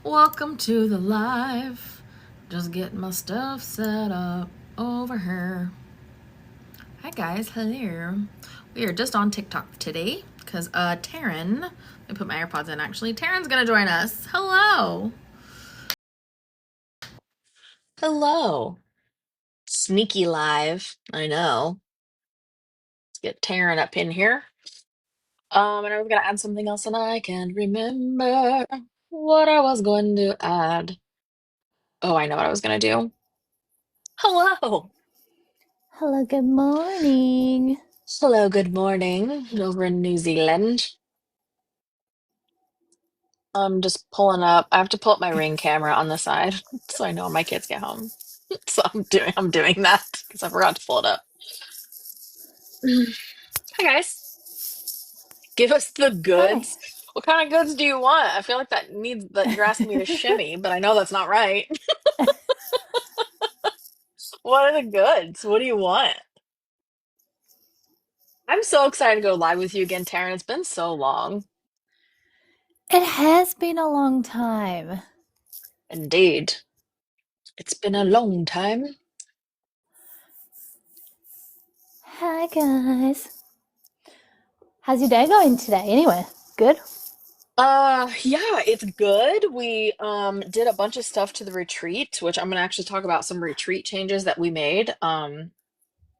Welcome to the live. Just getting my stuff set up over here. Hi guys, hello. We are just on TikTok today because Taryn, let me put my AirPods in actually. Taryn's gonna join us. Hello. Hello. Sneaky live. I know. Let's get Taryn up in here. And I was gonna add something else and I can't remember what I was going to add. Oh, I know what I was gonna do. Hello. Hello, good morning. Hello, good morning over in New Zealand. I'm just pulling up. I have to pull up my Ring camera on the side so I know when my kids get home. So I'm doing that because I forgot to pull it up. Hi guys. Give us the Hi. goods. What kind of goods do you want? I feel like that you're asking me to shimmy, but I know that's not right. What are the goods? What do you want? I'm so excited to go live with you again, Taryn. It's been so long. It has been a long time. Indeed. It's been a long time. Hi, guys. How's your day going today? Anyway, good? Yeah, it's good. We did a bunch of stuff to the retreat, which I'm gonna actually talk about some retreat changes that we made.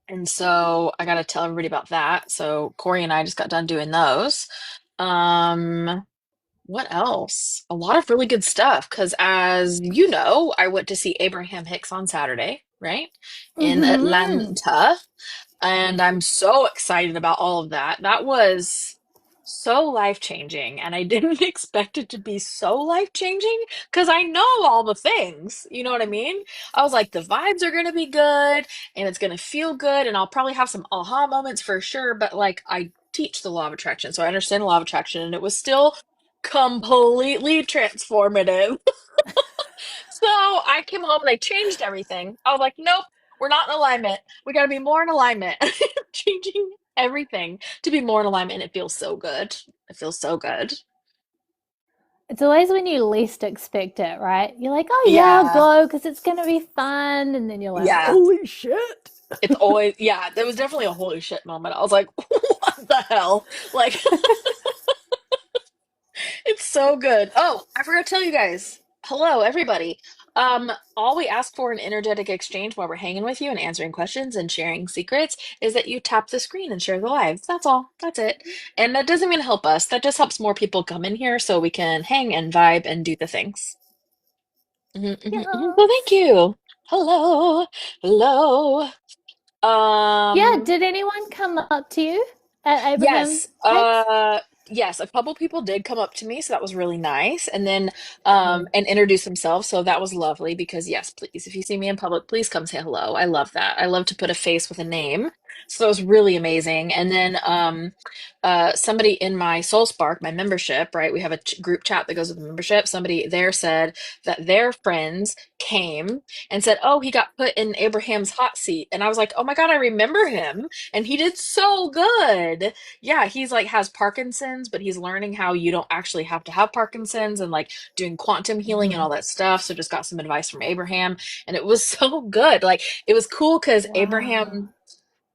And so I gotta tell everybody about that. So Corey and I just got done doing those. Um, what else? A lot of really good stuff, because as you know, I went to see Abraham Hicks on Saturday, right? In Mm-hmm. Atlanta. And I'm so excited about all of that. That was so life-changing, and I didn't expect it to be so life-changing because I know all the things. You know what I mean? I was like, the vibes are gonna be good, and it's gonna feel good, and I'll probably have some aha moments for sure. But like, I teach the law of attraction, so I understand the law of attraction, and it was still completely transformative. So I came home and I changed everything. I was like, nope, we're not in alignment. We got to be more in alignment. Changing everything to be more in alignment. And it feels so good. It feels so good. It's always when you least expect it, right? You're like, oh, yeah, I'll Yeah. go because it's going to be fun. And then you're like, Yeah. holy shit. It's always, yeah, there was definitely a holy shit moment. I was like, what the hell? Like, it's so good. Oh, I forgot to tell you guys. Hello, everybody. All we ask for in energetic exchange while we're hanging with you and answering questions and sharing secrets is that you tap the screen and share the live. That's all. That's it. And that doesn't even help us. That just helps more people come in here so we can hang and vibe and do the things. Well, thank Yes. you. Hello. Hello. Yeah, Um, did anyone come up to you at Abraham Yes, Hicks? yes, a couple people did come up to me, so that was really nice. And then Cool. and introduce themselves, so that was lovely because yes, please, if you see me in public, please come say hello. I love that. I love to put a face with a name. So that was really amazing. And then somebody in my Soul Spark, my membership, right? We have a group chat that goes with the membership. Somebody there said that their friends came and said, "Oh, he got put in Abraham's hot seat." And I was like, "Oh my God, I remember him." And he did so good. Yeah, he's like has Parkinson's, but he's learning how you don't actually have to have Parkinson's and like doing quantum healing and Mm-hmm. all that stuff. So just got some advice from Abraham and it was so good. Like it was cool because Wow. Abraham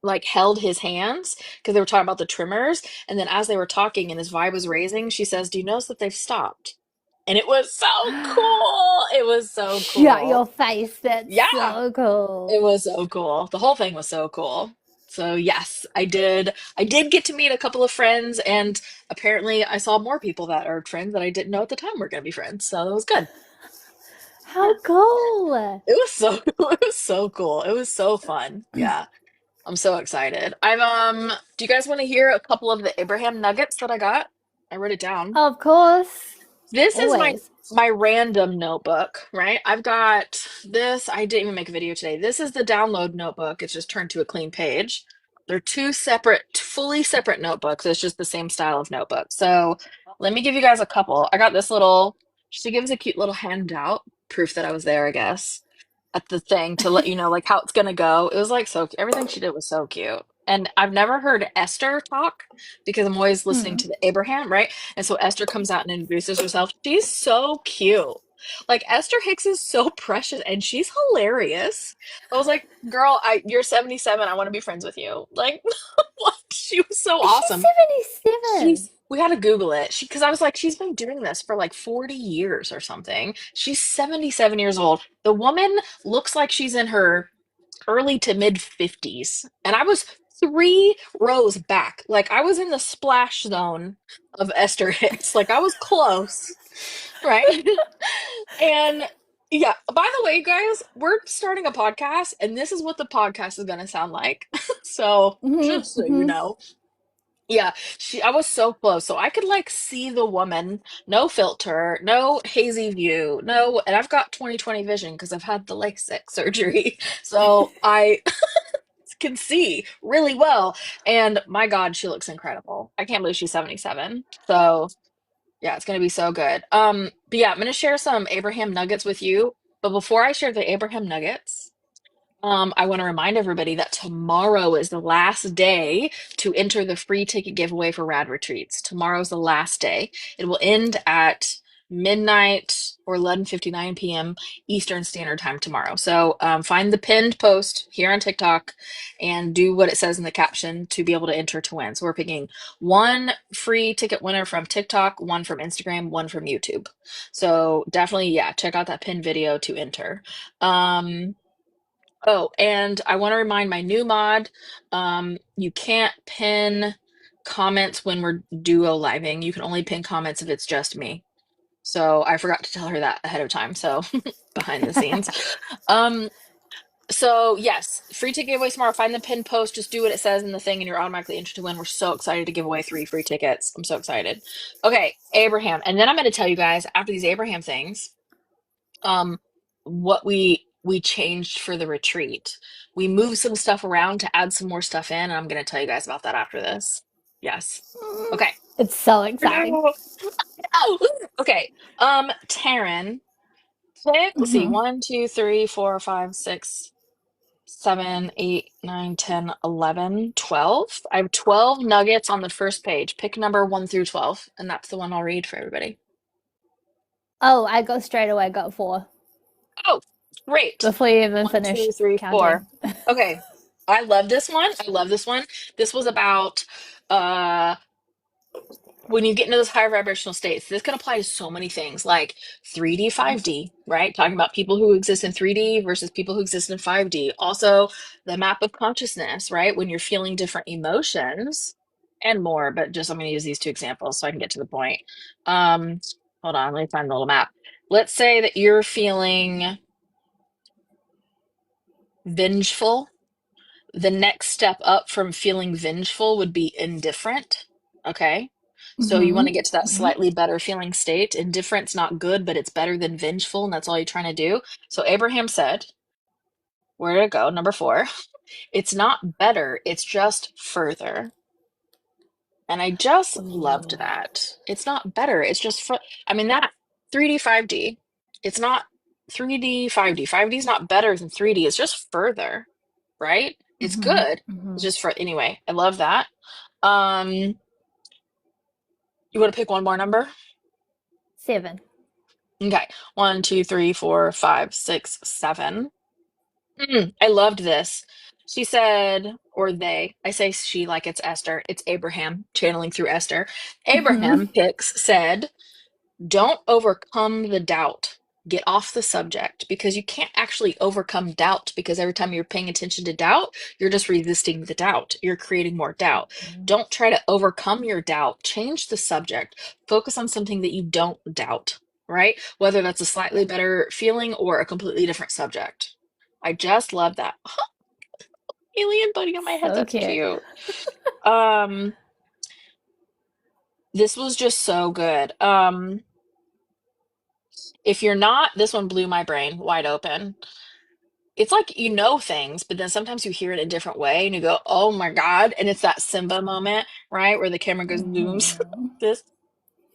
like held his hands because they were talking about the tremors. And then as they were talking and his vibe was raising, she says, "Do you notice that they've stopped?" And it was so cool. It was so Shut cool. your face. That's Yeah. so cool. It was so cool. The whole thing was so cool. So yes, I did. I did get to meet a couple of friends, and apparently I saw more people that are friends that I didn't know at the time were going to be friends. So that was good. Yeah, How cool. it was so it was so cool. It was so fun. Yeah, I'm so excited. Do you guys want to hear a couple of the Abraham nuggets that I got? I wrote it down. Of course. This is my Always. my random notebook, right? I've got this. I didn't even make a video today. This is the download notebook. It's just turned to a clean page. They're two separate, fully separate notebooks. It's just the same style of notebook. So let me give you guys a couple. I got this little, she gives a cute little handout, proof that I was there, I guess, at the thing to let you know like how it's gonna go. It was like so everything she did was so cute. And I've never heard Esther talk because I'm always listening Hmm. to the Abraham, right? And so Esther comes out and introduces herself. She's so cute. Like Esther Hicks is so precious and she's hilarious. I was like, girl, you're 77. I want to be friends with you. Like, what? She was so Is she awesome. 77? We had to Google it. Because I was like, she's been doing this for like 40 years or something. She's 77 years old. The woman looks like she's in her early to mid 50s. And I was 3 rows back. Like I was in the splash zone of Esther Hicks. Like I was close, right? And yeah, by the way, guys, we're starting a podcast, and this is what the podcast is going to sound like. So just so you Mm-hmm. know. Yeah, I was so close. So I could like see the woman, no filter, no hazy view, no, and I've got 20/20 vision because I've had the LASIK surgery. So I can see really well. And my God, she looks incredible. I can't believe she's 77. So yeah, it's gonna be so good. But yeah, I'm gonna share some Abraham nuggets with you. But before I share the Abraham nuggets, I want to remind everybody that tomorrow is the last day to enter the free ticket giveaway for Rad Retreats. Tomorrow's the last day. It will end at midnight or 11:59 p.m. Eastern Standard Time tomorrow. So find the pinned post here on TikTok and do what it says in the caption to be able to enter to win. So we're picking one free ticket winner from TikTok, one from Instagram, one from YouTube. So definitely, yeah, check out that pinned video to enter. Oh, and I want to remind my new mod, you can't pin comments when we're duo living. You can only pin comments if it's just me. So I forgot to tell her that ahead of time. So behind the scenes. Um, so yes, free ticket giveaway tomorrow. Find the pin post, just do what it says in the thing, and you're automatically entered to win. We're so excited to give away 3 free tickets. I'm so excited. Okay, Abraham. And then I'm going to tell you guys after these Abraham things um what we changed for the retreat. We moved some stuff around to add some more stuff in, and I'm going to tell you guys about that after this. Yes. Okay. It's so exciting. No. Oh, okay. Taryn, let's see, Mm-hmm. 1, 2, 3, 4, 5, 6, 7, 8, 9, 10, 11, 12. I have 12 nuggets on the first page. Pick number 1 through 12, and that's the one I'll read for everybody. Oh, I got straight away, got 4 Oh, great. before you even 1, 2, finished 3, counting. 4. Okay. I love this one. I love this one. This was about uh when you get into those higher vibrational states. This can apply to so many things like 3D, 5D, right? Talking about people who exist in 3D versus people who exist in 5D. Also, the map of consciousness, right? When you're feeling different emotions and more, but just I'm going to use these 2 examples so I can get to the point. Um, Hold on, let me find the little map. Let's say that you're feeling vengeful. The next step up from feeling vengeful would be indifferent. Okay. So you want Mm-hmm. to get to that Mm-hmm. slightly better feeling state. Indifferent's not good, but it's better than vengeful, and that's all you're trying to do. So Abraham said, where did it go? Number 4. It's not better, it's just further. And I just loved Ooh. that. It's not better, it's just I mean that 3D, 5D. It's not 3D, 5D. 5D is not better than 3D. It's just further, right? It's Mm-hmm. good. It's Mm-hmm. just for anyway. I love that. Um, you want to pick one more number? 7. Okay. 1, 2, 3, 4, 5, 6, 7. I loved this. She said, or they, I say she like it's Esther. It's Abraham channeling through Esther. Mm-hmm. Abraham Hicks said, don't overcome the doubt. Get off the subject because you can't actually overcome doubt because every time you're paying attention to doubt, you're just resisting the doubt. You're creating more doubt. Don't try to overcome your doubt. Change the subject. Focus on something that you don't doubt, right? Whether that's a slightly better feeling or a completely different subject. I just love that. Alien buddy on my head. So That's cute. cute. Um, this was just so good. If you're not, this one blew my brain wide open. It's like you know things, but then sometimes you hear it a different way and you go, oh my God. And it's that Simba moment, right? Where the camera goes zooms. Mm-hmm. This,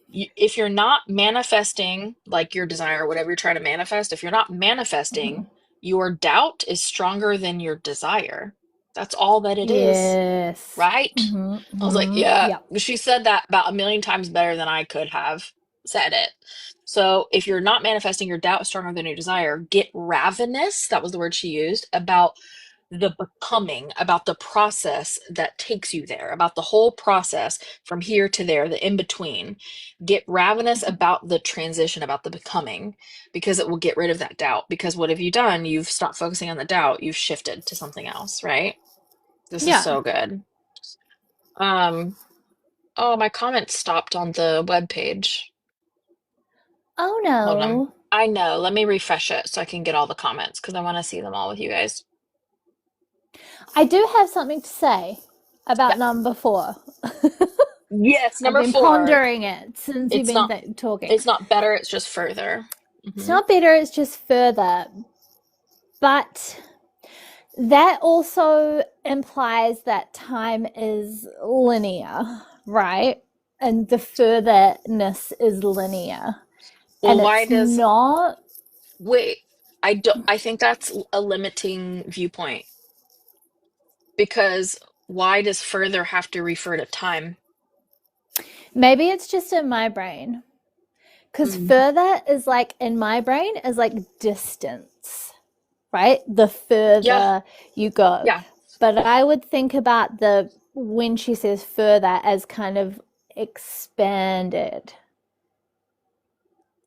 if you're not manifesting like your desire, whatever you're trying to manifest, if you're not Mm-hmm. manifesting, your doubt is stronger than your desire. That's all that it is, Yes. right? Mm-hmm. I was like, Mm-hmm. yeah. Yep. She said that about a million times better than I could have. said it. So if you're not manifesting your doubt stronger than your desire, get ravenous, that was the word she used, about the becoming, about the process that takes you there, about the whole process from here to there, the in between. Get ravenous about the transition, about the becoming, because it will get rid of that doubt. Because what have you done? You've stopped focusing on the doubt, you've shifted to something else, right? This is Yeah. so good. Oh, my comment stopped on the web page. Oh Hold on. no. I know. Let me refresh it so I can get all the comments because I want to see them all with you guys. I do have something to say Yeah. about number 4. Yes, I've number been 4. pondering it since you've It's been not talking. it's not better, it's just further. It's Hmm. not better, it's just further. But that also implies that time is linear, right? And the furtherness is linear. Well, And why it's does not, wait, I think that's a limiting viewpoint because why does further have to refer to time? maybe it's just in my brain. Because Mm. further is like, in my brain, is like distance, right? The Yeah, further you go. yeah, But I would think about the, when she says further, as kind of expanded,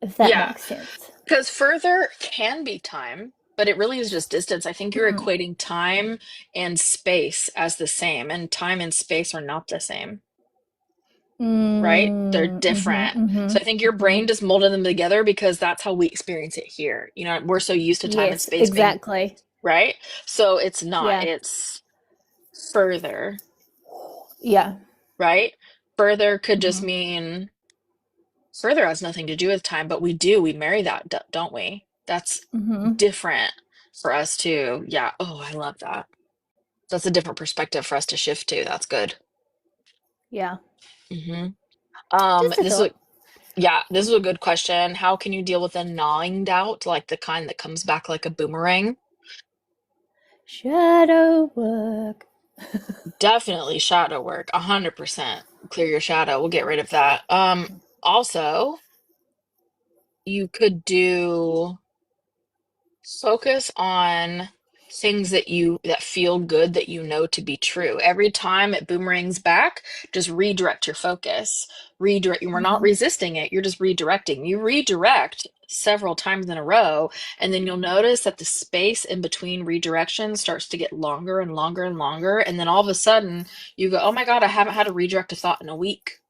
if that yeah. makes sense. Because further can be time, but it really is just distance. I think you're Mm. equating time and space as the same, and time and space are not the same, right? They're Mm, different. So I think your mm-hmm. brain just molded them together because that's how we experience it here. You know, we're so used to time and Yes, space being, exactly. right? So it's not, Yeah, it's further, yeah. right? Further could just Mm-hmm. mean further has nothing to do with time, but we do. We marry that, don't we? That's Mm-hmm. different for us to, yeah. Oh, I love that. That's a different perspective for us to shift to. That's good. Yeah. Hmm. Just a This is thought. a, yeah, this is a good question. How can you deal with a gnawing doubt, like the kind that comes back like a boomerang? Shadow work. Definitely shadow work, 100%. Clear your shadow. We'll get rid of that. Also, you could do focus on things that feel good that you know to be true. Every time it boomerangs back, just redirect your focus. Redirect. We're not Mm-hmm. resisting it. You're just redirecting. You redirect several times in a row, and then you'll notice that the space in between redirections starts to get longer and longer and longer. And then all of a sudden, you go, "Oh my God, I haven't had to redirect a thought in a week."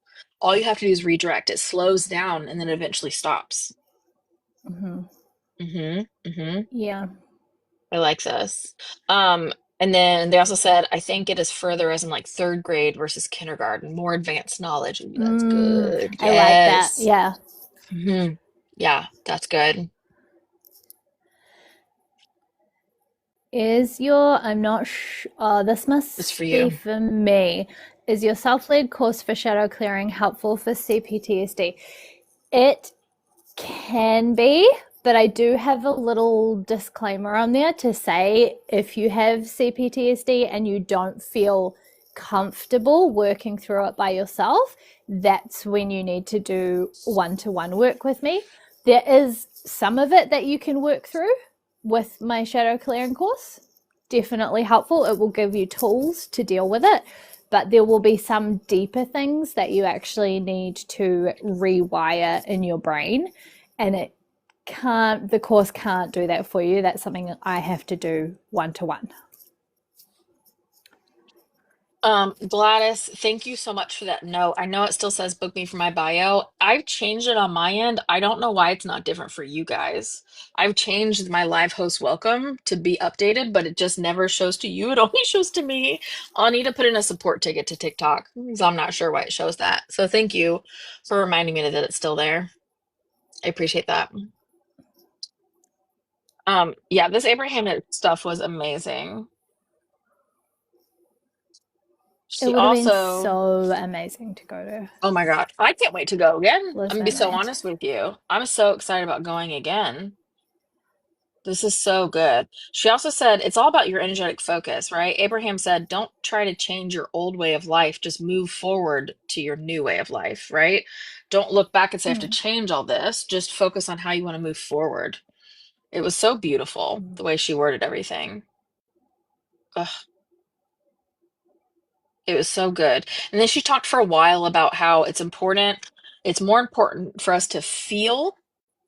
All you have to do is redirect. It slows down and then eventually stops. Mm-hmm. Hmm. Hmm. Yeah. I like this. Um, and then they also said, I think it is further as in like third grade versus kindergarten, more advanced knowledge. Ooh, that's good. I like that. Yes. Yeah. Hmm. Yeah, that's good. Is your, I'm not this It's must for be you. for me. Is your self-led course for shadow clearing helpful for CPTSD? It can be, but I do have a little disclaimer on there to say if you have CPTSD and you don't feel comfortable working through it by yourself, that's when you need to do one-to-one work with me. There is some of it that you can work through with my shadow clearing course. Definitely helpful. It will give you tools to deal with it, but there will be some deeper things that you actually need to rewire in your brain, and it can't, the course can't do that for you. That's something that I have to do one to one. Gladys, thank you so much for that note. I know it still says book me for my bio. I've changed it on my end. I don't know why it's not different for you guys. I've changed my live host welcome to be updated, but it just never shows to you. It only shows to me. I'll need to put in a support ticket to TikTok because I'm not sure why it shows that. So thank you for reminding me that it's still there. I appreciate that. Yeah, this Abraham stuff was amazing. It She would have been also so amazing to go to Oh my God. I can't wait to go again. I'm gonna be Lisbon so Land. honest with you. I'm so excited about going again. This is so good. She also said it's all about your energetic focus, right? Abraham said, don't try to change your old way of life, just move forward to your new way of life, right? Don't look back and say, I have to Mm. change all this. Just focus on how you want to move forward. It was so beautiful, Mm. the way she worded everything. Ugh, it was so good. And then she talked for a while about how it's more important for us to feel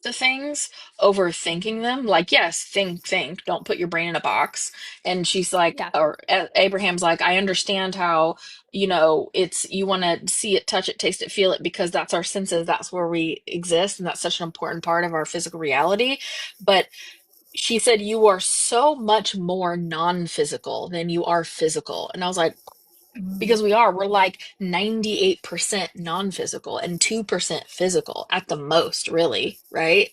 the things over thinking them. Like, yes, think, don't put your brain in a box. And she's like, Yeah. or Abraham's like, I understand how, it's you want to see it, touch it, taste it, feel it, because that's our senses. That's where we exist. And that's such an important part of our physical reality. But she said, you are so much more non-physical than you are physical. And I was like, Mm. because we're like 98% non-physical and 2% physical at the most, really, right?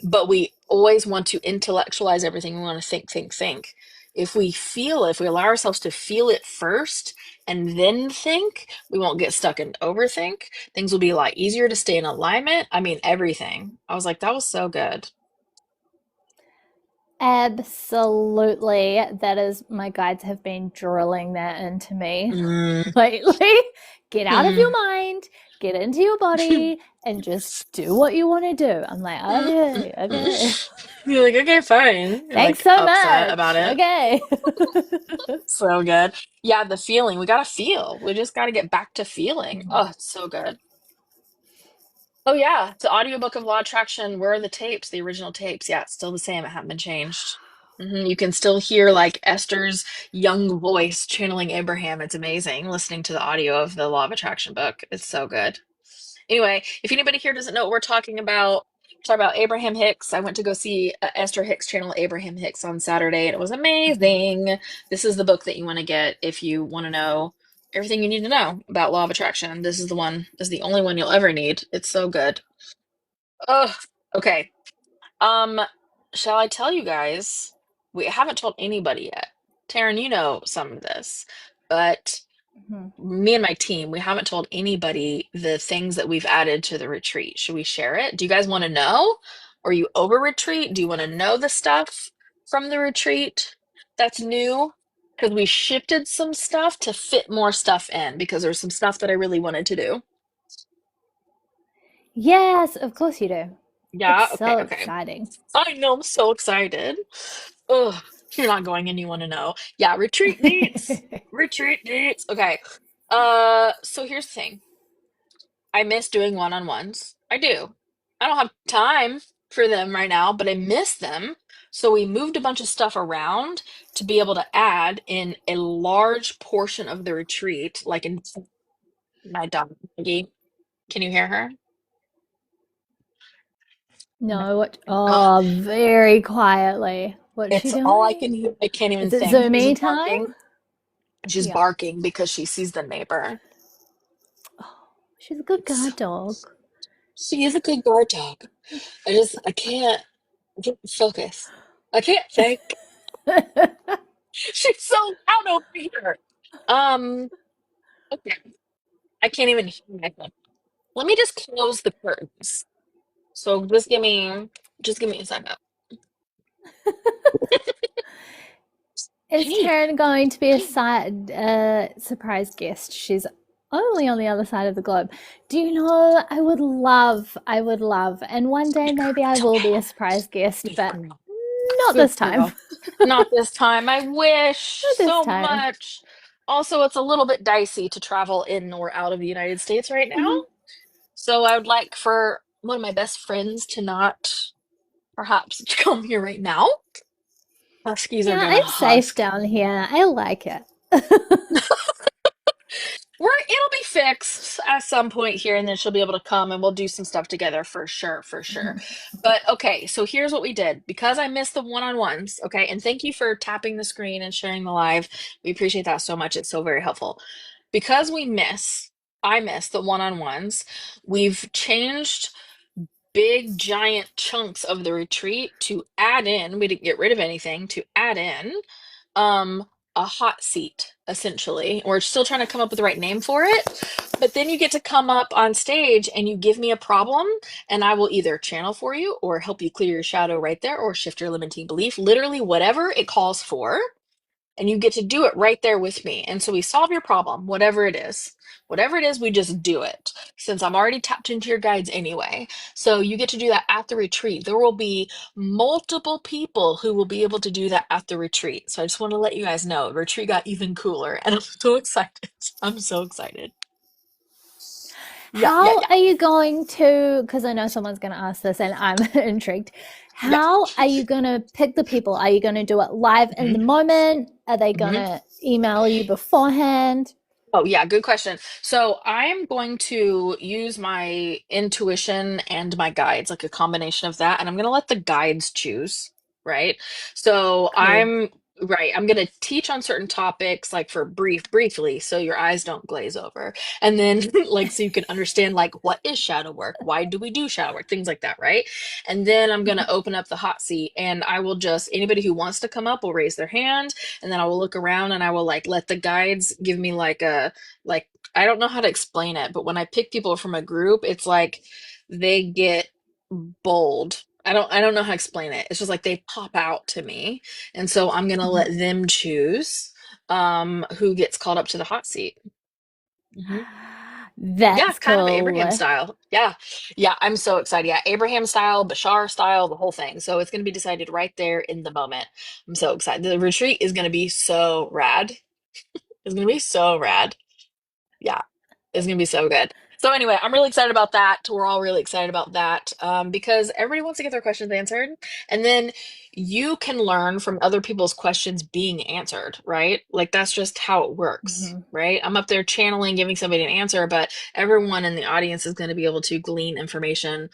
But we always want to intellectualize everything. We want to think. If we feel it, if we allow ourselves to feel it first and then think, we won't get stuck in overthink. Things will be a lot easier to stay in alignment. I mean, everything. I was like, that was so good. Absolutely. That is, my guides have been drilling that into me Mm. lately. Get out of your Mm. mind, get into your body, and just do what you want to do. I'm like, Mm. okay, okay. You're like, okay, fine. You're Thanks like so upset about much. it. Okay. So good. Yeah, the feeling. We gotta feel. We just gotta get back to feeling. Oh, it's so good. Oh yeah, the audiobook of Law Attraction. Where are the tapes? The original tapes. Yeah, it's still the same. It hasn't been changed. You can still hear like Esther's young voice channeling Abraham. It's amazing listening to the audio of the Law of Attraction book. It's so good. Anyway, if anybody here doesn't know what we're talking about, talk about Abraham Hicks. I went to go see Esther Hicks channel Abraham Hicks on Saturday, and it was amazing. This is the book that you want to get if you want to know everything you need to know about Law of Attraction. This is the one. This is the only one you'll ever need. It's so good. Oh, okay. Um, shall I tell you guys? We haven't told anybody yet. Taryn, you know some of this, but Mhm. me and my team, we haven't told anybody the things that we've added to the retreat. Should we share it? Do you guys want to know? Are you over retreat? Do you want to know the stuff from the retreat that's new? Because we shifted some stuff to fit more stuff in because there's some stuff that I really wanted to do. Yes, of course you do. It's Yeah, okay, so okay. exciting. I know, I'm so excited. Ugh, you're not going and you want to know. Yeah, retreat dates. Retreat dates. Okay. So here's the thing. I miss doing one-on-ones. I do. I don't have time for them right now, but I miss them. So we moved a bunch of stuff around to be able to add in a large portion of the retreat, like in my dog, Maggie. Can you hear her? No. No, what? Ugh, Oh, very quietly. What's she it's all I doing? can hear. I can't even Is it think. She's Zoomy barking. time? She's Yeah. barking because she sees the neighbor. Oh, she's a good It's guard dog. she is a good guard dog. I can't focus. I can't think. She's so loud over here. Um, okay. I can't even hear myself. Let me just close the curtains. So just give me a second. Is Hey, Taryn going to be a hey. surprise guest? She's only on the other side of the globe. Do you know? I would love, and one day Good girl. maybe I It's will be okay. a surprise guest, Good but girl. not Good this time. girl. Not this time. I wish Not this so time. much. Also, it's a little bit dicey to travel in or out of the United States right now. Mhm. So I would like for one of my best friends to not perhaps come here right now. Huskies are Yeah, gonna I'm safe husk. down here. I like it. It'll be fixed at some point here, and then she'll be able to come and we'll do some stuff together for sure, for sure. But okay, so here's what we did because I missed the one-on-ones. Okay, and thank you for tapping the screen and sharing the live. We appreciate that so much. It's so very helpful. Because I miss the one-on-ones, we've changed big giant chunks of the retreat to add in. We didn't get rid of anything to add in. a hot seat, essentially. We're still trying to come up with the right name for it. But then you get to come up on stage and you give me a problem, and I will either channel for you or help you clear your shadow right there or shift your limiting belief, literally whatever it calls for. And you get to do it right there with me. And so we solve your problem, whatever it is. Whatever it is, we just do it since I'm already tapped into your guides anyway. So you get to do that at the retreat. There will be multiple people who will be able to do that at the retreat. So I just want to let you guys know, the retreat got even cooler and I'm so excited. I'm so excited. Yeah, yeah, How yeah. are you going to, because I know someone's going to ask this and I'm intrigued. Yeah. How are you going to pick the people? Are you going to do it live in hmm the moment? Are they going hmm to email you beforehand? Oh, yeah, good question. So I'm going to use my intuition and my guides, like a combination of that, and I'm going to let the guides choose, right? So Cool. I'm going to teach on certain topics, like for briefly, so your eyes don't glaze over. And then like so you can understand like what is shadow work? Why do we do shadow work? Things like that, right? And then I'm going to open up the hot seat and I will just anybody who wants to come up will raise their hand and then I will look around and I will like let the guides give me like I don't know how to explain it, but when I pick people from a group, it's like they get bold. I don't know how to explain it. It's just like they pop out to me. And so I'm gonna Mhm. let them choose who gets called up to the hot seat. hmm Yeah, That's kind of Abraham cool. style. Yeah. Yeah, I'm so excited. Yeah, Abraham style, Bashar style, the whole thing. So it's gonna be decided right there in the moment. I'm so excited. The retreat is gonna be so rad. It's gonna be so rad. Yeah, it's gonna be so good. So anyway, I'm really excited about that. We're all really excited about that because everybody wants to get their questions answered, and then you can learn from other people's questions being answered, right? Like that's just how it works, Mhm. right? I'm up there channeling, giving somebody an answer, but everyone in the audience is going to be able to glean information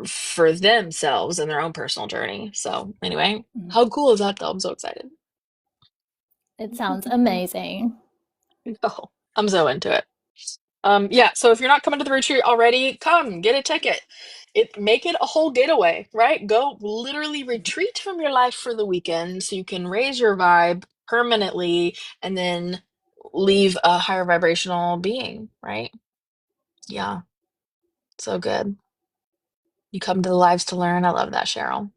for themselves and their own personal journey. So anyway, Mhm. how cool is that though? I'm so excited. It sounds amazing. Oh, I'm so into it. Yeah, so if you're not coming to the retreat already, come get a ticket. Make it a whole getaway, right? Go literally retreat from your life for the weekend so you can raise your vibe permanently and then leave a higher vibrational being, right? Yeah, so good. You come to the lives to learn. I love that, Cheryl.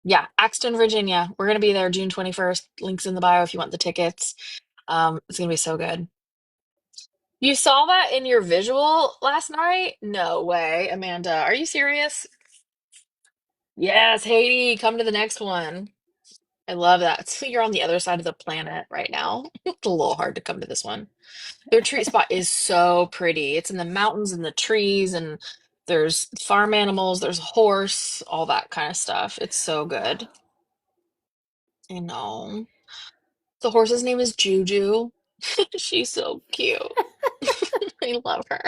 Yeah, Axton, Virginia. We're gonna be there June 21st. Links in the bio if you want the tickets. It's gonna be so good. You saw that in your visual last night? No way, Amanda. Are you serious? Yes, Haiti, come to the next one. I love that. So you're on the other side of the planet right now. It's a little hard to come to this one. The retreat spot is so pretty. It's in the mountains and the trees, and there's farm animals, there's a horse, all that kind of stuff. It's so good. I know. The horse's name is Juju. She's so cute. I love her.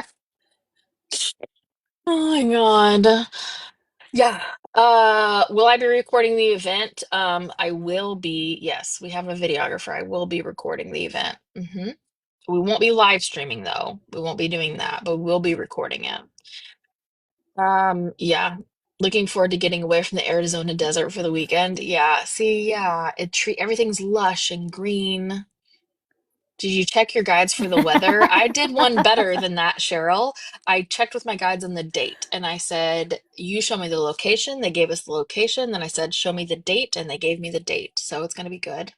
Oh my God. Yeah. Will I be recording the event? I will be. Yes, we have a videographer. I will be recording the event. We won't be live streaming though. We won't be doing that, but we'll be recording it. Yeah. Looking forward to getting away from the Arizona desert for the weekend. Yeah. See, yeah, everything's lush and green. Did you check your guides for the weather? I did one better than that, Cheryl. I checked with my guides on the date and I said, you show me the location. They gave us the location. Then I said, show me the date, and they gave me the date. So it's going to be good.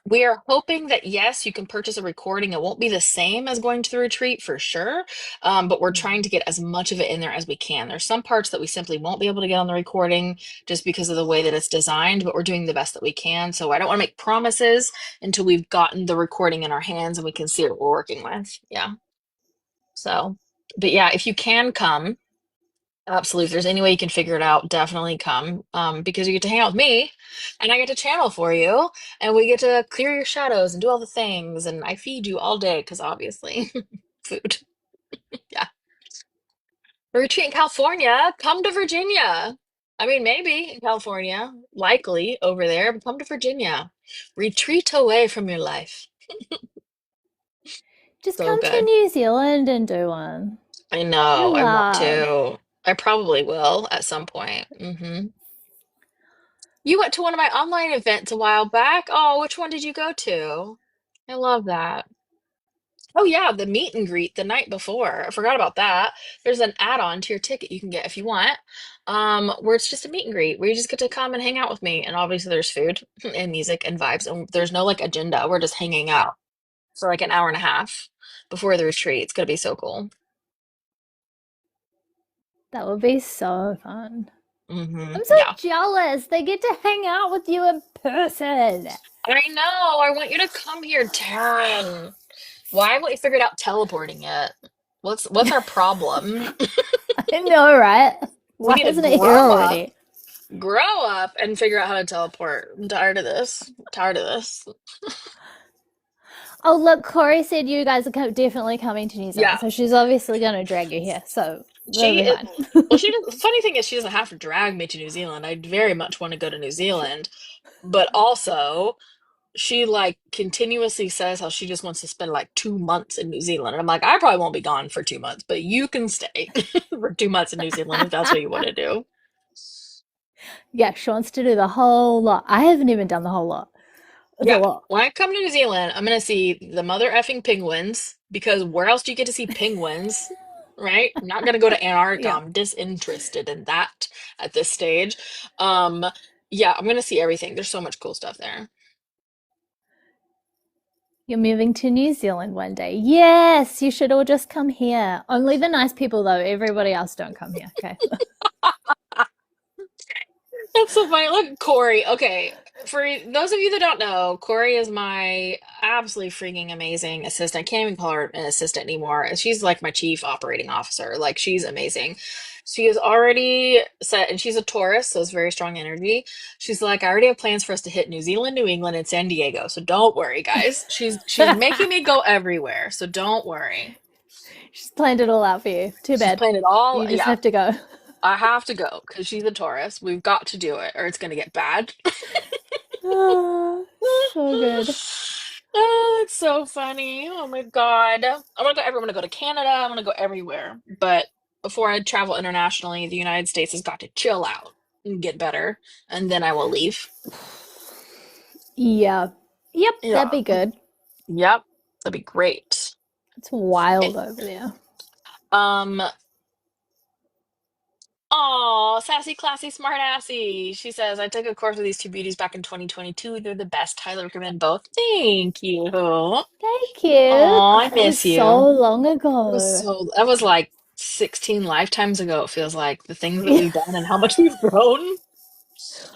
We are hoping that yes, you can purchase a recording. It won't be the same as going to the retreat for sure, but we're trying to get as much of it in there as we can. There's some parts that we simply won't be able to get on the recording just because of the way that it's designed, but we're doing the best that we can. So I don't want to make promises until we've gotten the recording in our hands and we can see what we're working with. Yeah. So, but yeah, if you can come. Absolutely. If there's any way you can figure it out, definitely come. Because you get to hang out with me and I get to channel for you and we get to clear your shadows and do all the things and I feed you all day because obviously food. Yeah. Retreat in California, come to Virginia. I mean, maybe in California, likely over there, but come to Virginia. Retreat away from your life. Just So come to good. New Zealand and do one. I I know. I want love. to. I probably will at some point. You went to one of my online events a while back. Oh, which one did you go to? I love that. Oh yeah, the meet and greet the night before. I forgot about that. There's an add-on to your ticket you can get if you want. Where it's just a meet and greet where you just get to come and hang out with me. And obviously there's food and music and vibes and there's no like agenda. We're just hanging out for like an hour and a half before the retreat. It's gonna be so cool. That would be so fun. I'm so Yeah. jealous. They get to hang out with you in person. I know. I want you to come here, Taryn. Why haven't we figured out teleporting yet? What's our problem? I know, right? We Why need to isn't it here already? grow up and figure out how to teleport. I'm tired of this. I'm tired of this. Oh, look, Corey said you guys are definitely coming to New Yeah, Zealand, so she's obviously going to drag you here. So that'll she be is. fine. Well, she does, the funny thing is she doesn't have to drag me to New Zealand. I very much want to go to New Zealand, but also she like continuously says how she just wants to spend like 2 months in New Zealand. And I'm like, I probably won't be gone for 2 months, but you can stay for 2 months in New Zealand if that's what you want to do. Yeah, she wants to do the whole lot. I haven't even done the whole lot. It's a Yeah, lot. when I come to New Zealand, I'm gonna see the mother effing penguins because where else do you get to see penguins, right? I'm not gonna go to Antarctica. Yeah. I'm disinterested in that at this stage. Um, yeah, I'm gonna see everything. There's so much cool stuff there. You're moving to New Zealand one day. Yes, you should all just come here. Only the nice people, though. Everybody else don't come here, okay? That's so funny. Look, Corey. Okay, for those of you that don't know, Corey is my absolutely freaking amazing assistant. I can't even call her an assistant anymore. She's like my chief operating officer. Like she's amazing. She is already set, and she's a Taurus, so it's very strong energy. She's like, I already have plans for us to hit New Zealand, New England, and San Diego. So don't worry, guys. She's making me go everywhere. So don't worry. She's planned it all out for you. Too She's bad. planned it all. You just Yeah, have to go. I have to go because she's a Taurus. We've got to do it, or it's gonna get bad. Oh, so good. Oh, it's so funny. Oh my God. I want to go everywhere. I want to go to Canada. I want to go everywhere. But before I travel internationally, the United States has got to chill out and get better, and then I will leave. Yeah. Yep, that'd Yeah. be good. Yep. That'd be great. It's Eh, wild over there. Um, oh, sassy, classy, smart assy. She says, I took a course with these two beauties back in 2022. They're the best. Highly recommend both. Thank you. Oh, Thank you. I God, that was miss so you. long It was ago. so, that was like 16 lifetimes ago, it feels like, the things that we've done and how much we've grown.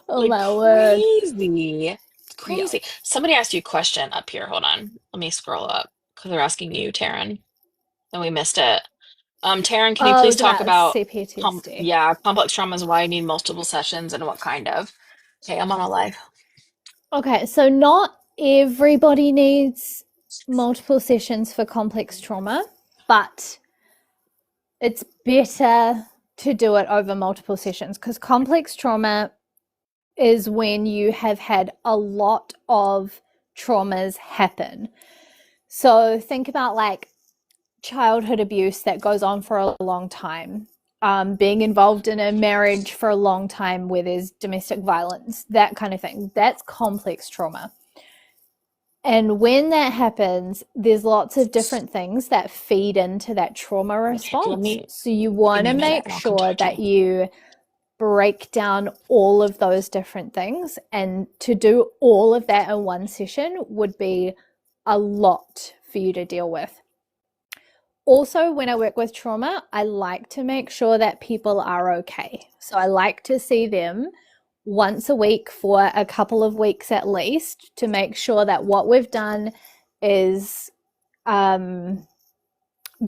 Oh Like my word. crazy. It's Yeah. crazy. Somebody asked you a question up here. Hold on. Let me scroll up because they're asking you, Taryn, and we missed it. Taryn, can you Oh, it please was talk about about CPTSD. yeah, complex traumas, why you need multiple sessions and what kind of? Okay, I'm on a live. Okay, so not everybody needs multiple sessions for complex trauma, but it's better to do it over multiple sessions because complex trauma is when you have had a lot of traumas happen. So think about like childhood abuse that goes on for a long time, being involved in a marriage for a long time where there's domestic violence, that kind of thing. That's complex trauma. And when that happens, there's lots of different things that feed into that trauma Okay, response. So you want give me to a minute make and I'll come sure talk to that you. you break down all of those different things. And to do all of that in one session would be a lot for you to deal with. Also, when I work with trauma, I like to make sure that people are okay. So I like to see them once a week for a couple of weeks at least to make sure that what we've done is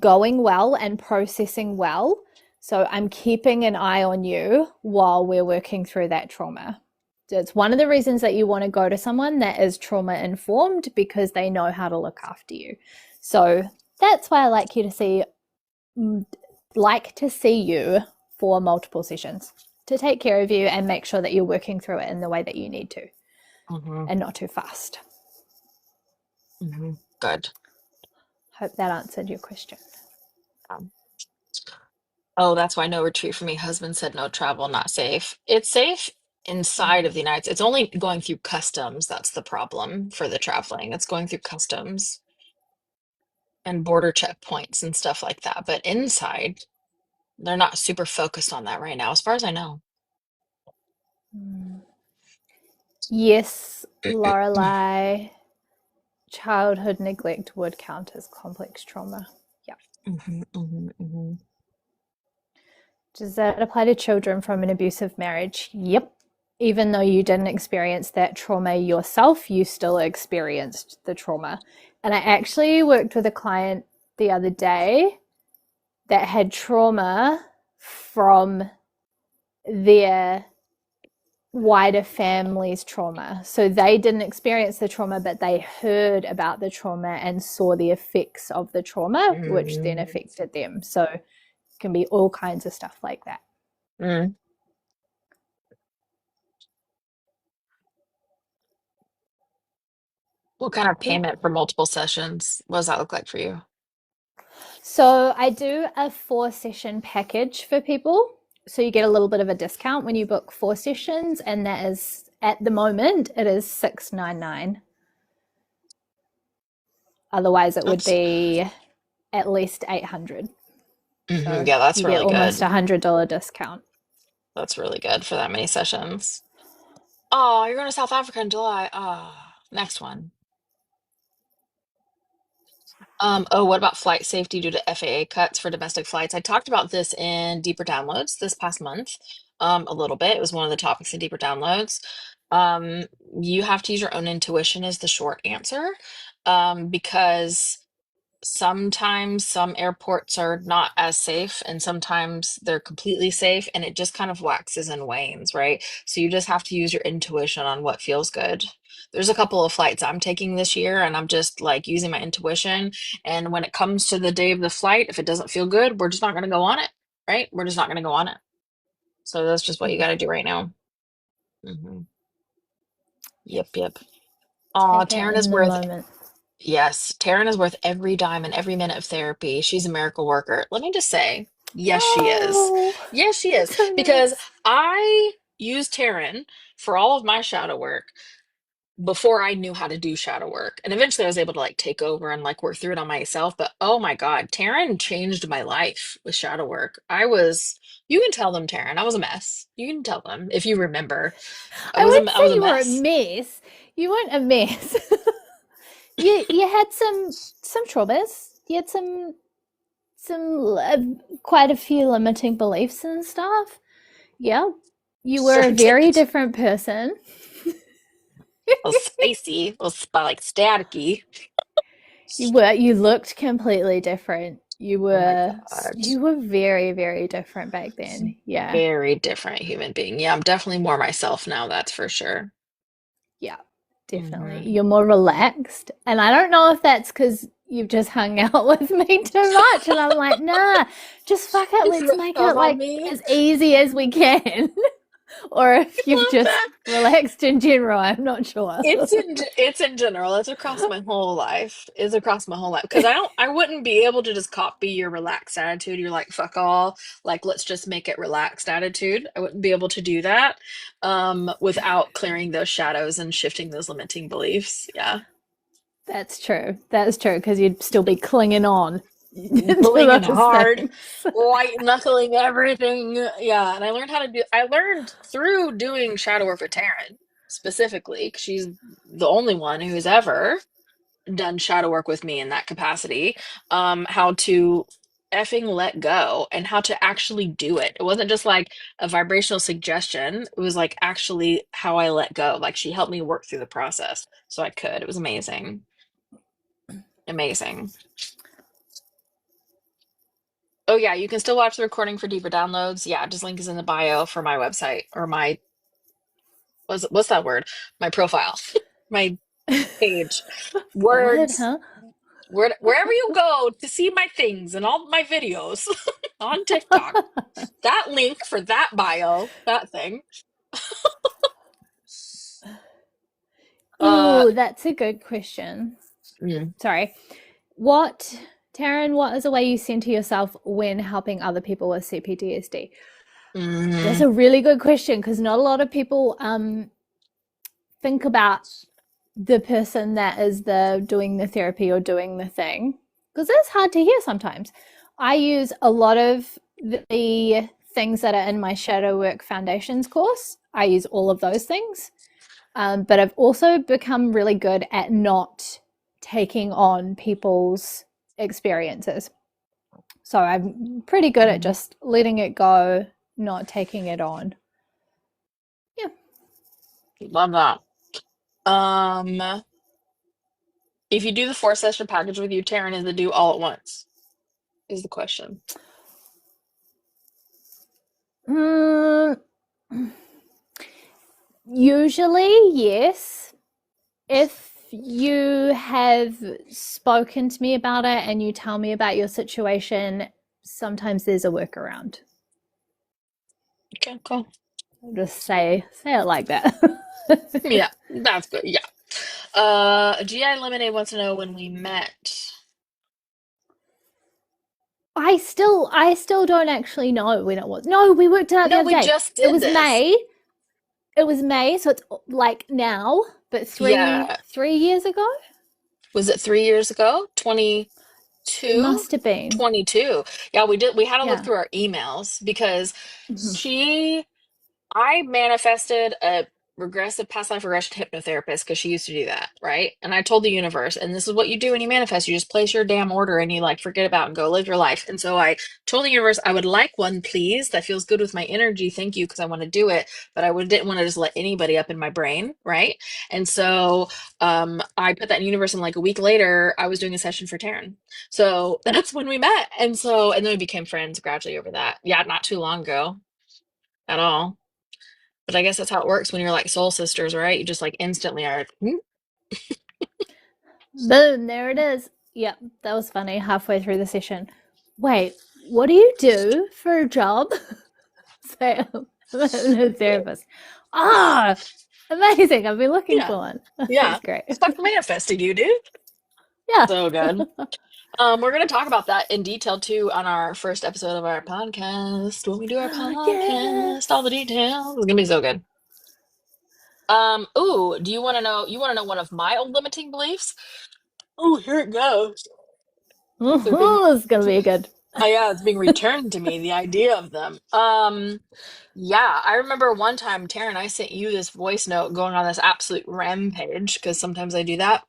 going well and processing well. So I'm keeping an eye on you while we're working through that trauma. So it's one of the reasons that you want to go to someone that is trauma informed because they know how to look after you. So that's why I like to see you for multiple sessions to take care of you and make sure that you're working through it in the way that you need to Mm-hmm, and not too fast. mm-hmm. Good. Hope that answered your question. Um, oh, that's why no retreat for me. Husband said no travel, not safe. It's safe inside of the United States. It's only going through customs. That's the problem for the traveling. It's going through customs and border checkpoints and stuff like that. But inside, they're not super focused on that right now, as far as I know. Yes, Lorelei, childhood neglect would count as complex trauma. Yeah. Does that apply to children from an abusive marriage? Yep. Even though you didn't experience that trauma yourself, you still experienced the trauma. And I actually worked with a client the other day that had trauma from their wider family's trauma. So they didn't experience the trauma, but they heard about the trauma and saw the effects of the trauma, which then Mm. affected them. So it can be all kinds of stuff like that. Mm. What kind of Yeah. payment for multiple sessions? What does that look like for you? So I do a 4-session package for people. So you get a little bit of a discount when you book 4 sessions, and that is at the moment it is $699. Otherwise, it would That's be at least $800. So yeah, that's you get really almost good. $100 discount. That's really good for that many sessions. Oh, you're going to South Africa in July. Next one. Oh, what about flight safety due to FAA cuts for domestic flights? I talked about this in Deeper Downloads this past month, a little bit. It was one of the topics in Deeper Downloads. Um, you have to use your own intuition is the short answer, because sometimes some airports are not as safe and sometimes they're completely safe and it just kind of waxes and wanes, right? So you just have to use your intuition on what feels good. There's a couple of flights I'm taking this year and I'm just like using my intuition. And when it comes to the day of the flight, if it doesn't feel good, we're just not going to go on it, right? We're just not going to go on it. So that's just what you got to do right now. Hmm. Yep, yep. Aw, Take it Taryn is in the worth moment. Yes, Taryn is worth every dime and every minute of therapy. She's a miracle worker. Let me just say, yes, she is. Oh, Yes, she is. that's so Because nice. I used Taryn for all of my shadow work before I knew how to do shadow work. And eventually I was able to like take over and like work through it on myself. But oh my God, Taryn changed my life with shadow work. You can tell them, Taryn, I was a mess. You can tell them if you remember. I wouldn't I say was a you were a mess. mess. You weren't a mess. You had some traumas. You had some quite a few limiting beliefs and stuff. Yeah, you were Sure a very did. different person. A little spicy, a little like staticky. You looked completely different. Oh my God. You were very, very different back then. Yeah. Very different human being. Yeah, I'm definitely more myself now, that's for sure. Yeah, definitely. Hmm. You're more relaxed. And I don't know if that's because you've just hung out with me too much. And I'm like, nah, just fuck it. Just Let's rub make it off on like me. as easy as we can. Or if you've Love just that. relaxed in general, I'm not sure. It's in general. It's across my whole life. It's across my whole life. Because I wouldn't be able to just copy your relaxed attitude. You're like, fuck all. Like, let's just make it relaxed attitude. I wouldn't be able to do that without clearing those shadows and shifting those limiting beliefs. Yeah. That's true. That's true because you'd still be clinging on Pulling to in those hard, things. white knuckling everything. Yeah, and I learned through doing shadow work with Taryn specifically, 'cause she's the only one who's ever done shadow work with me in that capacity, how to effing let go and how to actually do it. It wasn't just like a vibrational suggestion, it was like actually how I let go. Like she helped me work through the process so I could. It was amazing. Amazing. Oh yeah, you can still watch the recording for deeper downloads. Yeah, just link is in the bio for my website or my what's that word? My profile, my page. What, Words, huh? wherever you go to see my things and all my videos on TikTok. That link for that bio, that thing. Uh, Ooh, that's a good question. mm. Sorry. What, Taryn, what is a way you center yourself when helping other people with CPTSD? That's Mm-hmm. a really good question because not a lot of people think about the person that is the doing the therapy or doing the thing because that's hard to hear sometimes. I use a lot of the things that are in my shadow work foundations course. I use all of those things. But I've also become really good at not taking on people's experiences. So I'm pretty good at Mm-hmm. just letting it go, not taking it on. Yeah. Love that. Um, if you do the 4 session package with you, Taryn, is it do all at once? Is the question. Mm, usually, yes. If you have spoken to me about it and you tell me about your situation, sometimes there's a workaround. Okay, cool. I'll just say it like that. Yeah, that's good. Yeah. GI Lemonade wants to know when we met. I still don't actually know when it was. No, we worked it out the No, other we day. just It did was this. May. It was May, so it's like now, but three Yeah. 3 years ago. Was it 3 years ago? 22? Must have been. 22. Yeah, we did. We had to look Yeah. through our emails because Mhm. she I manifested a regressive past life regression hypnotherapist because she used to do that, right? And I told the universe, and this is what you do when you manifest. You just place your damn order and you like forget about and go live your life. And so I told the universe I would like one, please. That feels good with my energy. Thank you, because I want to do it, but didn't want to just let anybody up in my brain, right? And so I put that in the universe, and like a week later, I was doing a session for Taryn. So that's when we met. And then we became friends gradually over that. Yeah, not too long ago at all. But I guess that's how it works when you're like soul sisters, right? You just like instantly are. "Hmm, Boom, there it is. Yep, that was funny. Halfway through the session. Wait, what do you do for a job? So I'm a therapist. Ah, amazing. I've been looking yeah, for one. yeah. That's great. Fuck manifesting you, dude. Yeah. So good. We're gonna talk about that in detail too on our first episode of our podcast. When we do our podcast, all the Yes. details. It's gonna be so good. Ooh, do you want to know? You want to know one of my old limiting beliefs? Oh, here it goes. They're being, It's gonna be good. oh yeah, it's being returned to me. The idea of them. Yeah, I remember one time, Taryn, I sent you this voice note going on this absolute rampage because sometimes I do that.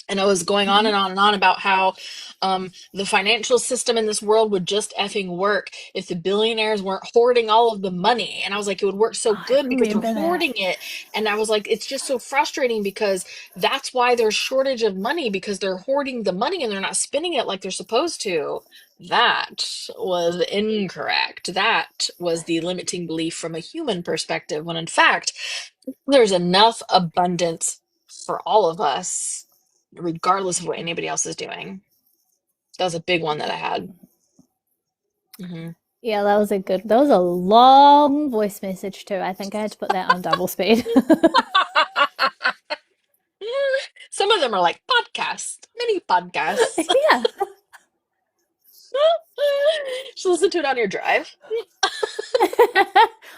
And I was going on Mhm. and on and on about how the financial system in this world would just effing work if the billionaires weren't hoarding all of the money. And I was like, it would work so I good because they're remember that. hoarding it. And I was like, it's just so frustrating because that's why there's shortage of money because they're hoarding the money and they're not spending it like they're supposed to. That was incorrect. That was the limiting belief from a human perspective, when in fact, there's enough abundance for all of us regardless of what anybody else is doing. That was a big one that I had. Hmm. Yeah, that was a long voice message too. I think I had to put that on double speed. Some of them are like podcasts, mini podcasts. Yeah. Just listen to it on your drive.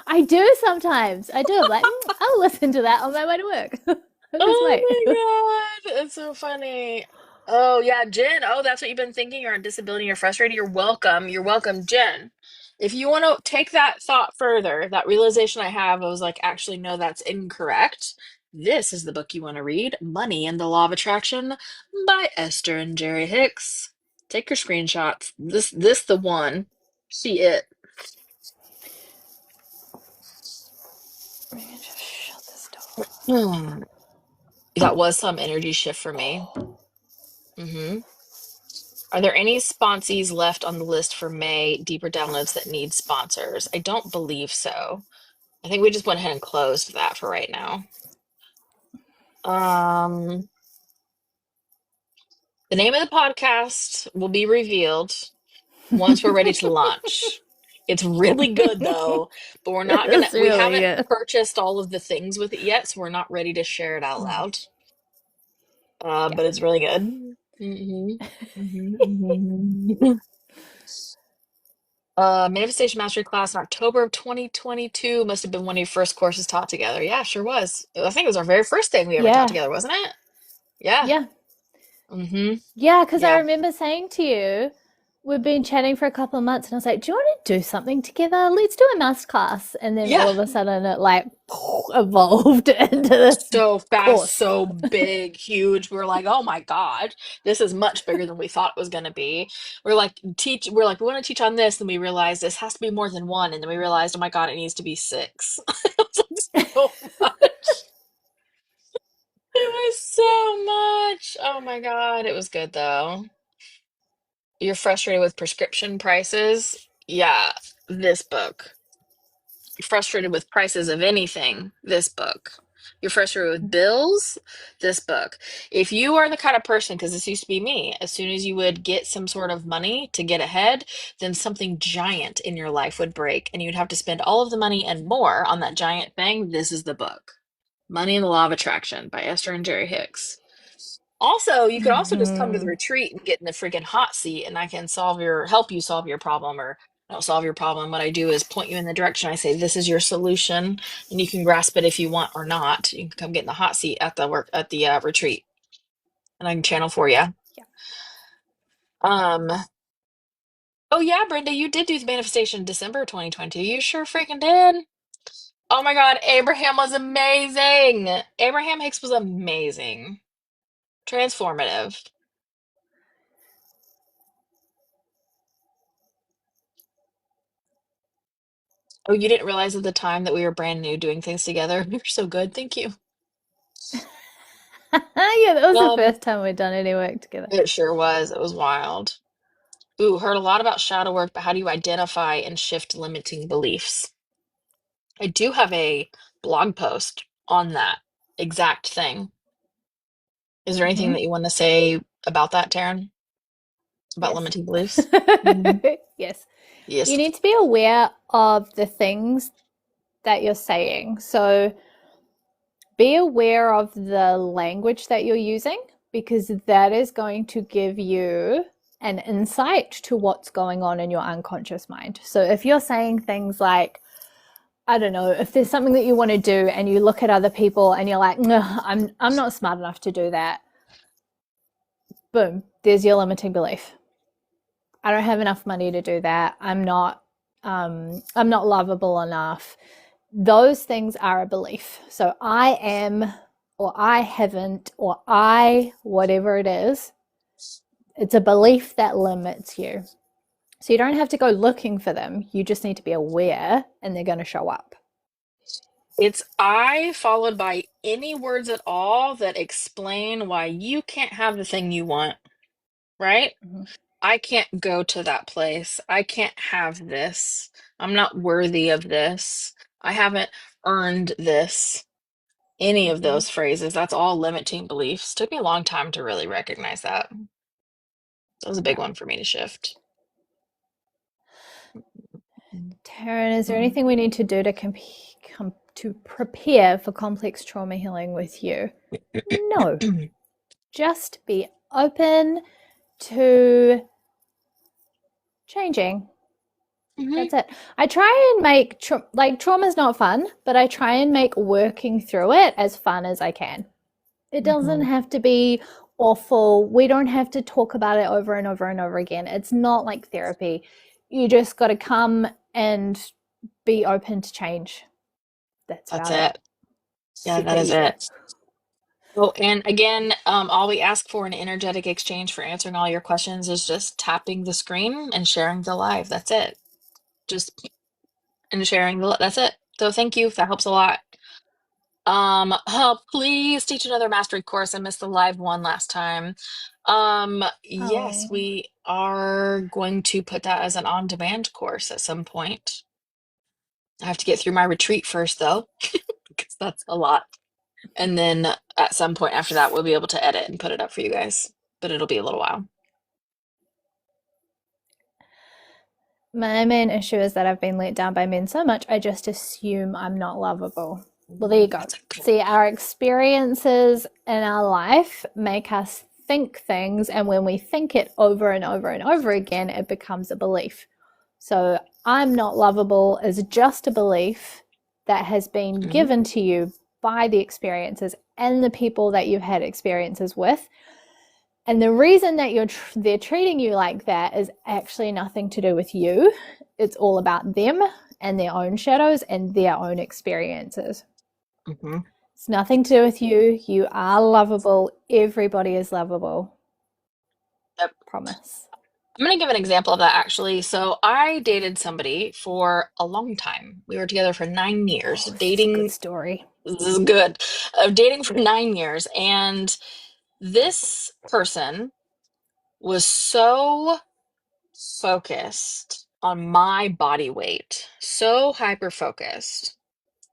I do sometimes. I do. I'm like, I'll listen to that on my way to work. I'll just wait. Oh my God, it's so funny. Oh yeah, Jen. Oh, that's what you've been thinking. You're on disability. You're frustrated. You're welcome. You're welcome, Jen. If you want to take that thought further, that realization I have, I was like, actually, no, that's incorrect. This is the book you want to read, Money and the Law of Attraction by Esther and Jerry Hicks. Take your screenshots. This the one. See it. Let me just shut this Hmm. That was some energy shift for me. Hmm. Are there any sponsees left on the list for May deeper downloads that need sponsors? I don't believe so. I think we just went ahead and closed that for right now. Um, the name of the podcast will be revealed once we're ready to launch. It's really door. good though, but It's we really haven't good. purchased all of the things with it yet, so we're not ready to share it out loud. Yeah. But it's really good. Hmm. Hmm. Hmm. Manifestation Mastery class in October of 2022. Must have been one of your first courses taught together. Yeah, sure was. I think it was our very first thing we ever taught Yeah. together, wasn't it? Yeah. Yeah. Mm-hmm. Yeah, because I Yeah. remember saying to you, we've been chatting for a couple of months, and I was like, "Do you want to do something together? Let's do a master class." And then all Yeah. of a sudden, it like evolved into this So fast, course. so big, huge. We're like, oh my God, this is much bigger than we thought it was going to be. We're like, we want to teach on this. And we realized this has to be more than one. And then we realized, oh my God, it needs to be six. It was like so much. It was so much. Oh my God. It was good though. You're frustrated with prescription prices? Yeah, this book. You're frustrated with prices of anything, this book. You're frustrated with bills, this book. If you are the kind of person, because this used to be me, as soon as you would get some sort of money to get ahead, then something giant in your life would break and you'd have to spend all of the money and more on that giant thing. This is the book. Money and the Law of Attraction by Esther and Jerry Hicks. Also, you could also just come to the Mhm. retreat and get in the freaking hot seat, and I can help you solve your problem, or I don't solve your problem. What I do is point you in the direction. I say, this is your solution, and you can grasp it if you want or not. You can come get in the hot seat at the retreat, and I can channel for you. Yeah. Um, oh yeah, Brenda, you did do the manifestation in December 2020. You sure freaking did. Oh my God, Abraham was amazing. Abraham Hicks was amazing. Transformative. Oh, you didn't realize at the time that we were brand new doing things together? You're so good. Thank you. Yeah, that was the Um, first time we'd done any work together. it sure was. It was wild. Ooh, heard a lot about shadow work, but how do you identify and shift limiting beliefs? I do have a blog post on that exact thing. Is there anything Hmm. that you want to say about that, Taryn? About Yes. limiting beliefs? Hmm. Yes. Yes. You need to be aware of the things that you're saying. So be aware of the language that you're using because that is going to give you an insight to what's going on in your unconscious mind. So if you're saying things like, I don't know, if there's something that you want to do and you look at other people and you're like, I'm not smart enough to do that. Boom, there's your limiting belief. I don't have enough money to do that. I'm not lovable enough. Those things are a belief. So I am, or I haven't, or I, whatever it is, it's a belief that limits you. So you don't have to go looking for them. You just need to be aware and they're going to show up. It's I followed by any words at all that explain why you can't have the thing you want, right? Mhm. I can't go to that place. I can't have this. I'm not worthy of this. I haven't earned this. Any of Mhm. those phrases, that's all limiting beliefs. Took me a long time to really recognize that. That was a big Yeah. one for me to shift. Taryn, is there anything we need to do to to prepare for complex trauma healing with you? No. Just be open to changing. Mhm, That's it. I try and make like trauma's not fun, but I try and make working through it as fun as I can. It doesn't mhm. have to be awful. We don't have to talk about it over and over and over again. It's not like therapy. You just got to come and be open to change. That's That's about it. it. Yeah, Super that is easy. it. Oh, and again, all we ask for in energetic exchange for answering all your questions is just tapping the screen and sharing the live. That's it. Just and sharing that's it. So thank you. That helps a lot. Oh, please teach another mastery course. I missed the live one last time. Yes, Oh, we are going to put that as an on-demand course at some point. I have to get through my retreat first, though, because that's a lot. And then at some point after that, we'll be able to edit and put it up for you guys, but it'll be a little while. my main issue is that I've been let down by men so much, I just assume I'm not lovable. Well, there you Ooh, go. that's a good See, our experiences in our life make us think things, and when we think it over and over and over again, it becomes a belief. So I'm not lovable is just a belief that has been Mm-hmm. given to you by the experiences and the people that you've had experiences with. And the reason that they're treating you like that is actually nothing to do with you. It's all about them and their own shadows and their own experiences. Mm-hmm. It's nothing to do with you. You are lovable. Everybody is lovable. Yep. Promise. I'm going to give an example of that actually. So I dated somebody for a long time. We were together for 9 years, Oh, this is a good dating. story. This is good. Dating for 9 years. And this person was so focused on my body weight, so hyper focused.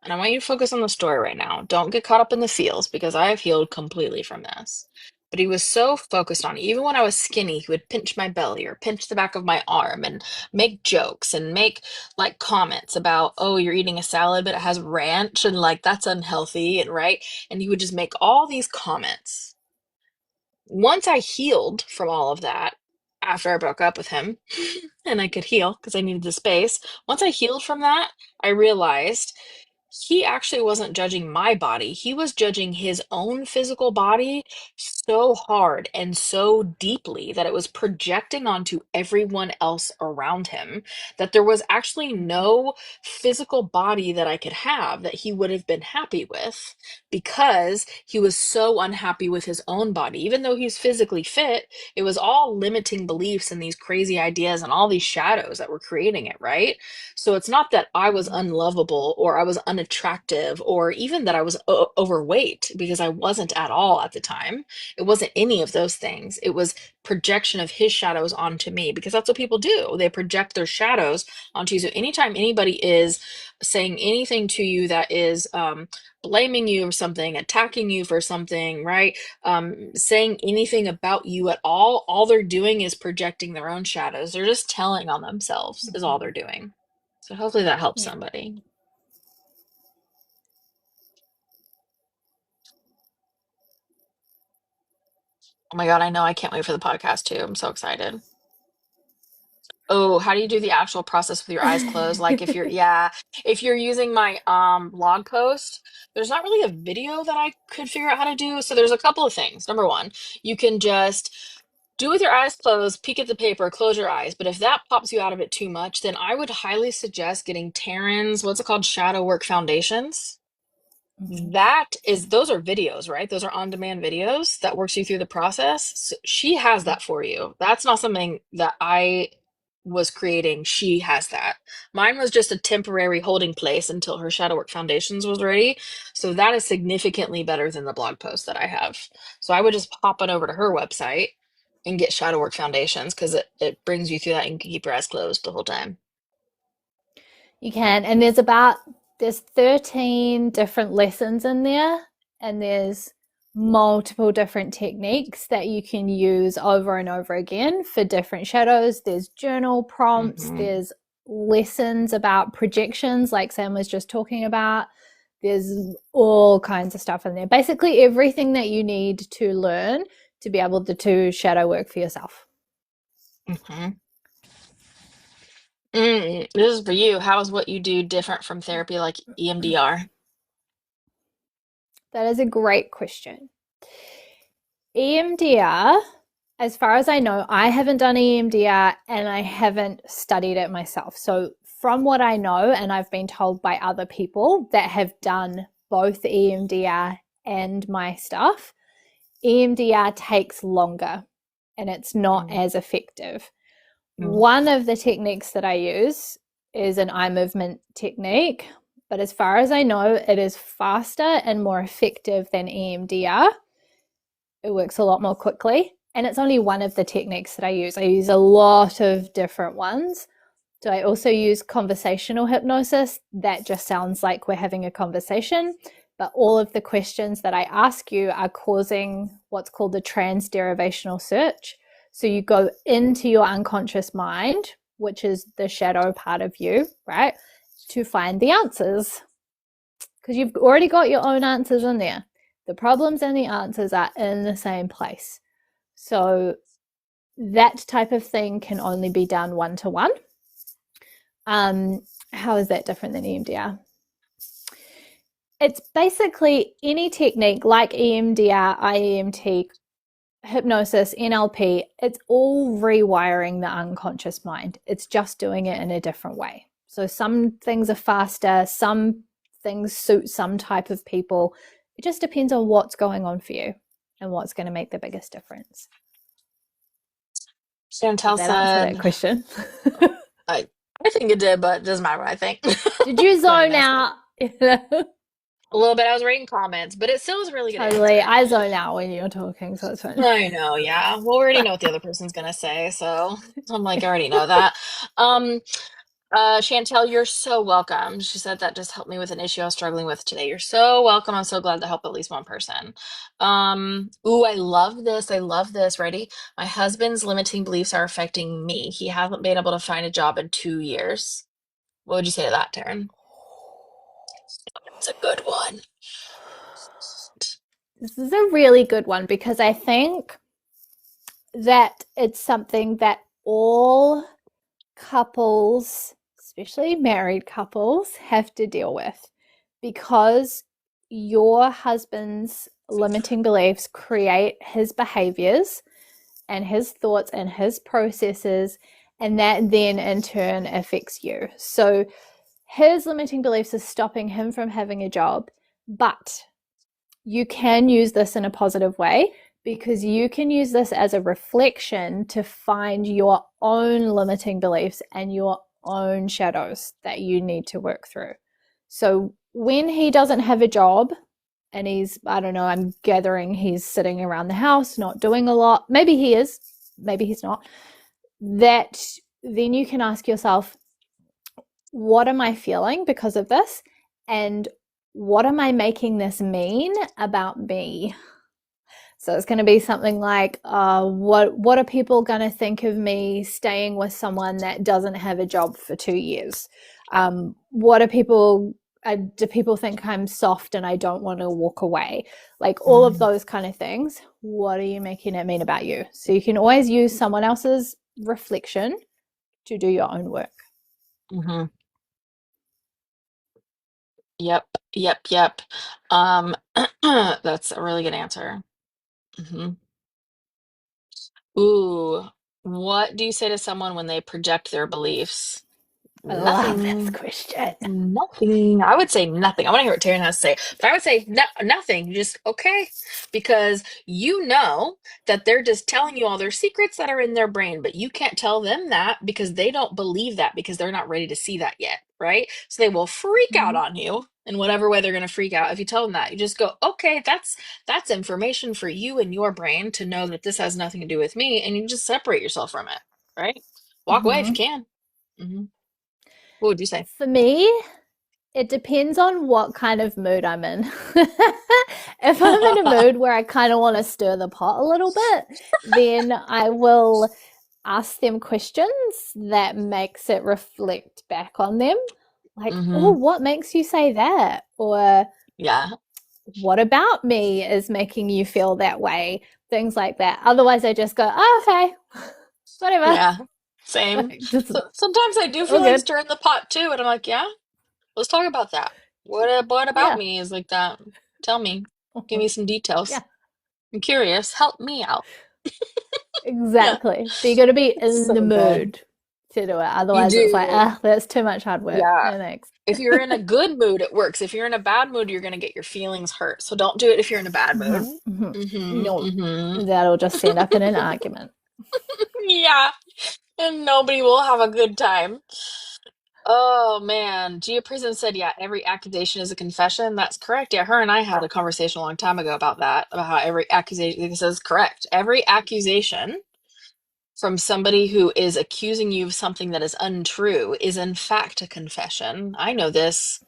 And I want you to focus on the story right now. Don't get caught up in the feels because I have healed completely from this. But he was so focused on, even when I was skinny, he would pinch my belly or pinch the back of my arm and make jokes and make like comments about, oh, you're eating a salad, but it has ranch and like that's unhealthy and right. And he would just make all these comments. Once I healed from all of that, after I broke up with him, and I could heal because I needed the space, once I healed from that, I realized he actually wasn't judging my body. He was judging his own physical body so hard and so deeply that it was projecting onto everyone else around him, that there was actually no physical body that I could have that he would have been happy with because he was so unhappy with his own body. Even though he's physically fit, it was all limiting beliefs and these crazy ideas and all these shadows that were creating it, right? So it's not that I was unlovable or I was unattractive or even that I was overweight because I wasn't at all at the time. It wasn't any of those things. It was projection of his shadows onto me because that's what people do. They project their shadows onto you. So anytime anybody is saying anything to you that is blaming you for something, attacking you for something, right? Saying anything about you at all they're doing is projecting their own shadows. They're just telling on themselves, is all they're doing. So hopefully that helps Yeah. somebody. Oh my God, I know. I can't wait for the podcast too. I'm so excited. Oh, how do you do the actual process with your eyes closed? Like if you're, yeah, if you're using my blog post, there's not really a video that I could figure out how to do. So there's a couple of things. Number one, you can just do with your eyes closed, peek at the paper, close your eyes. But if that pops you out of it too much, then I would highly suggest getting Taryn's, what's it called? Shadow work foundations. Mhm. That is, those are videos, right? Those are on-demand videos that works you through the process. So she has that for you. That's not something that I was creating. She has that. Mine was just a temporary holding place until her shadow work foundations was ready. So that is significantly better than the blog post that I have. So I would just pop on over to her website and get shadow work foundations because it brings you through that and you can keep your eyes closed the whole time. You can, and there's 13 different lessons in there, and there's multiple different techniques that you can use over and over again for different shadows. There's journal prompts, Hmm. there's lessons about projections, like Sam was just talking about. There's all kinds of stuff in there. Basically, everything that you need to learn to be able to do shadow work for yourself. Hmm. This is for you. How is what you do different from therapy like EMDR? That is a great question. EMDR, as far as I know, I haven't done EMDR and I haven't studied it myself. So, from what I know, and I've been told by other people that have done both EMDR and my stuff, EMDR takes longer and it's not Mm, as effective. mm, One of the techniques that I use is an eye movement technique, but as far as I know, it is faster and more effective than EMDR. It works a lot more quickly. And it's only one of the techniques that I use. I use a lot of different ones. So I also use conversational hypnosis. That just sounds like we're having a conversation, but all of the questions that I ask you are causing what's called a transderivational search. So you go into your unconscious mind, which is the shadow part of you, right, to find the answers because you've already got your own answers in there. The problems and the answers are in the same place. So that type of thing can only be done one to one. Um, how is that different than EMDR? It's basically any technique like EMDR, IEMT, hypnosis, NLP. It's all rewiring the unconscious mind. It's just doing it in a different way. So some things are faster, some things suit some type of people. It just depends on what's going on for you and what's going to make the biggest difference. Did Chantel that answer that said, question? I, I think it did, but it doesn't matter what I think. Did you Funny zone mess. out? A little bit. I was reading comments, but it still was a really good Totally. answer. I zone out when you're talking, so it's fine. I know, yeah. Well, we already know what the other person's gonna say, so I'm like, I already know that. Um, Chantel, you're so welcome. She said that just helped me with an issue I was struggling with today. You're so welcome. I'm so glad to help at least one person. Ooh, I love this. I love this. Ready? My husband's limiting beliefs are affecting me. He hasn't been able to find a job in 2 years. What would you say to that, Taryn? It's a good one. This is a really good one because I think that it's something that all couples, especially married couples, have to deal with because your husband's limiting beliefs create his behaviors and his thoughts and his processes, and that then in turn affects you. So his limiting beliefs is stopping him from having a job, but you can use this in a positive way because you can use this as a reflection to find your own limiting beliefs and your own shadows that you need to work through. So when he doesn't have a job and he's, I don't know, I'm gathering he's sitting around the house, not doing a lot, maybe he is, maybe he's not, that then you can ask yourself, what am I feeling because of this? And what am I making this mean about me? So it's going to be something like, what are people going to think of me staying with someone that doesn't have a job for 2 years? What are people? Do people think I'm soft and I don't want to walk away? Like all of those kind of things. What are you making it mean about you? So you can always use someone else's reflection to do your own work. Mm-hmm. Yep, yep, yep. Um, that's a really good answer. Hmm. Ooh, what do you say to someone when they project their beliefs? I love this Nothing. question. Nothing. I would say nothing. I want to hear what Taryn has to say, but I would say nothing. Just okay, because you know that they're just telling you all their secrets that are in their brain, but you can't tell them that because they don't believe that because they're not ready to see that yet, right? So they will freak out Mhm. on you in whatever way they're going to freak out. If you tell them that, you just go, okay, that's information for you and your brain to know that this has nothing to do with me, and you just separate yourself from it, right? Walk away if you Mhm. can. Hmm. What would you say? For me, it depends on what kind of mood I'm in. If I'm in a mood where I kind of want to stir the pot a little bit, then I will ask them questions that makes it reflect back on them. Like, oh, Hmm. what makes you say that? Or Yeah. what about me is making you feel that way? Things like that. Otherwise, I just go, oh, okay, whatever. Yeah. Same. Like, just So sometimes I do all feel like good. stirring the pot too, and I'm like, yeah, let's talk about that. What about Yeah. me is like that? Tell me. Give me some details. Yeah. I'm curious. Help me out. Yeah. Exactly. But you got to be in the So good. mood to do it. You Otherwise, it's like, do. ah, that's too much hard work. Yeah. No thanks. If you're in a good mood, it works. If you're in a bad mood, you're gonna get your feelings hurt. So don't do it if you're in a bad mood. No, Mm-hmm. that'll just end up in an argument. Yeah. And nobody will have a good time. Oh man, Gia Prison said, yeah, every accusation is a confession. That's correct. Yeah, her and I had a conversation a long time ago about that, about how every accusation, this is correct. Every accusation from somebody who is accusing you of something that is untrue is in fact a confession. I know this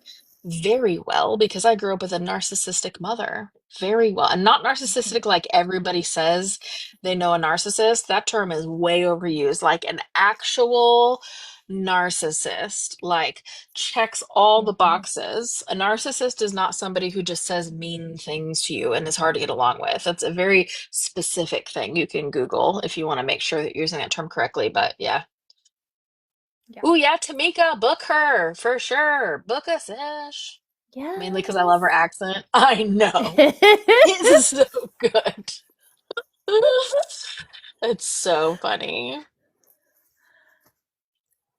very well because I grew up with a narcissistic mother. Very well. And not narcissistic like everybody says they know a narcissist. That term is way overused. Like an actual narcissist, like checks all the boxes. A narcissist is not somebody who just says mean things to you and is hard to get along with. That's a very specific thing you can Google if you want to make sure that you're using that term correctly. But yeah. Yeah. Ooh, yeah, Tamika, book her for sure. Book a sesh. Mainly because I love her Yes. accent. I know. It's so good. It's so funny.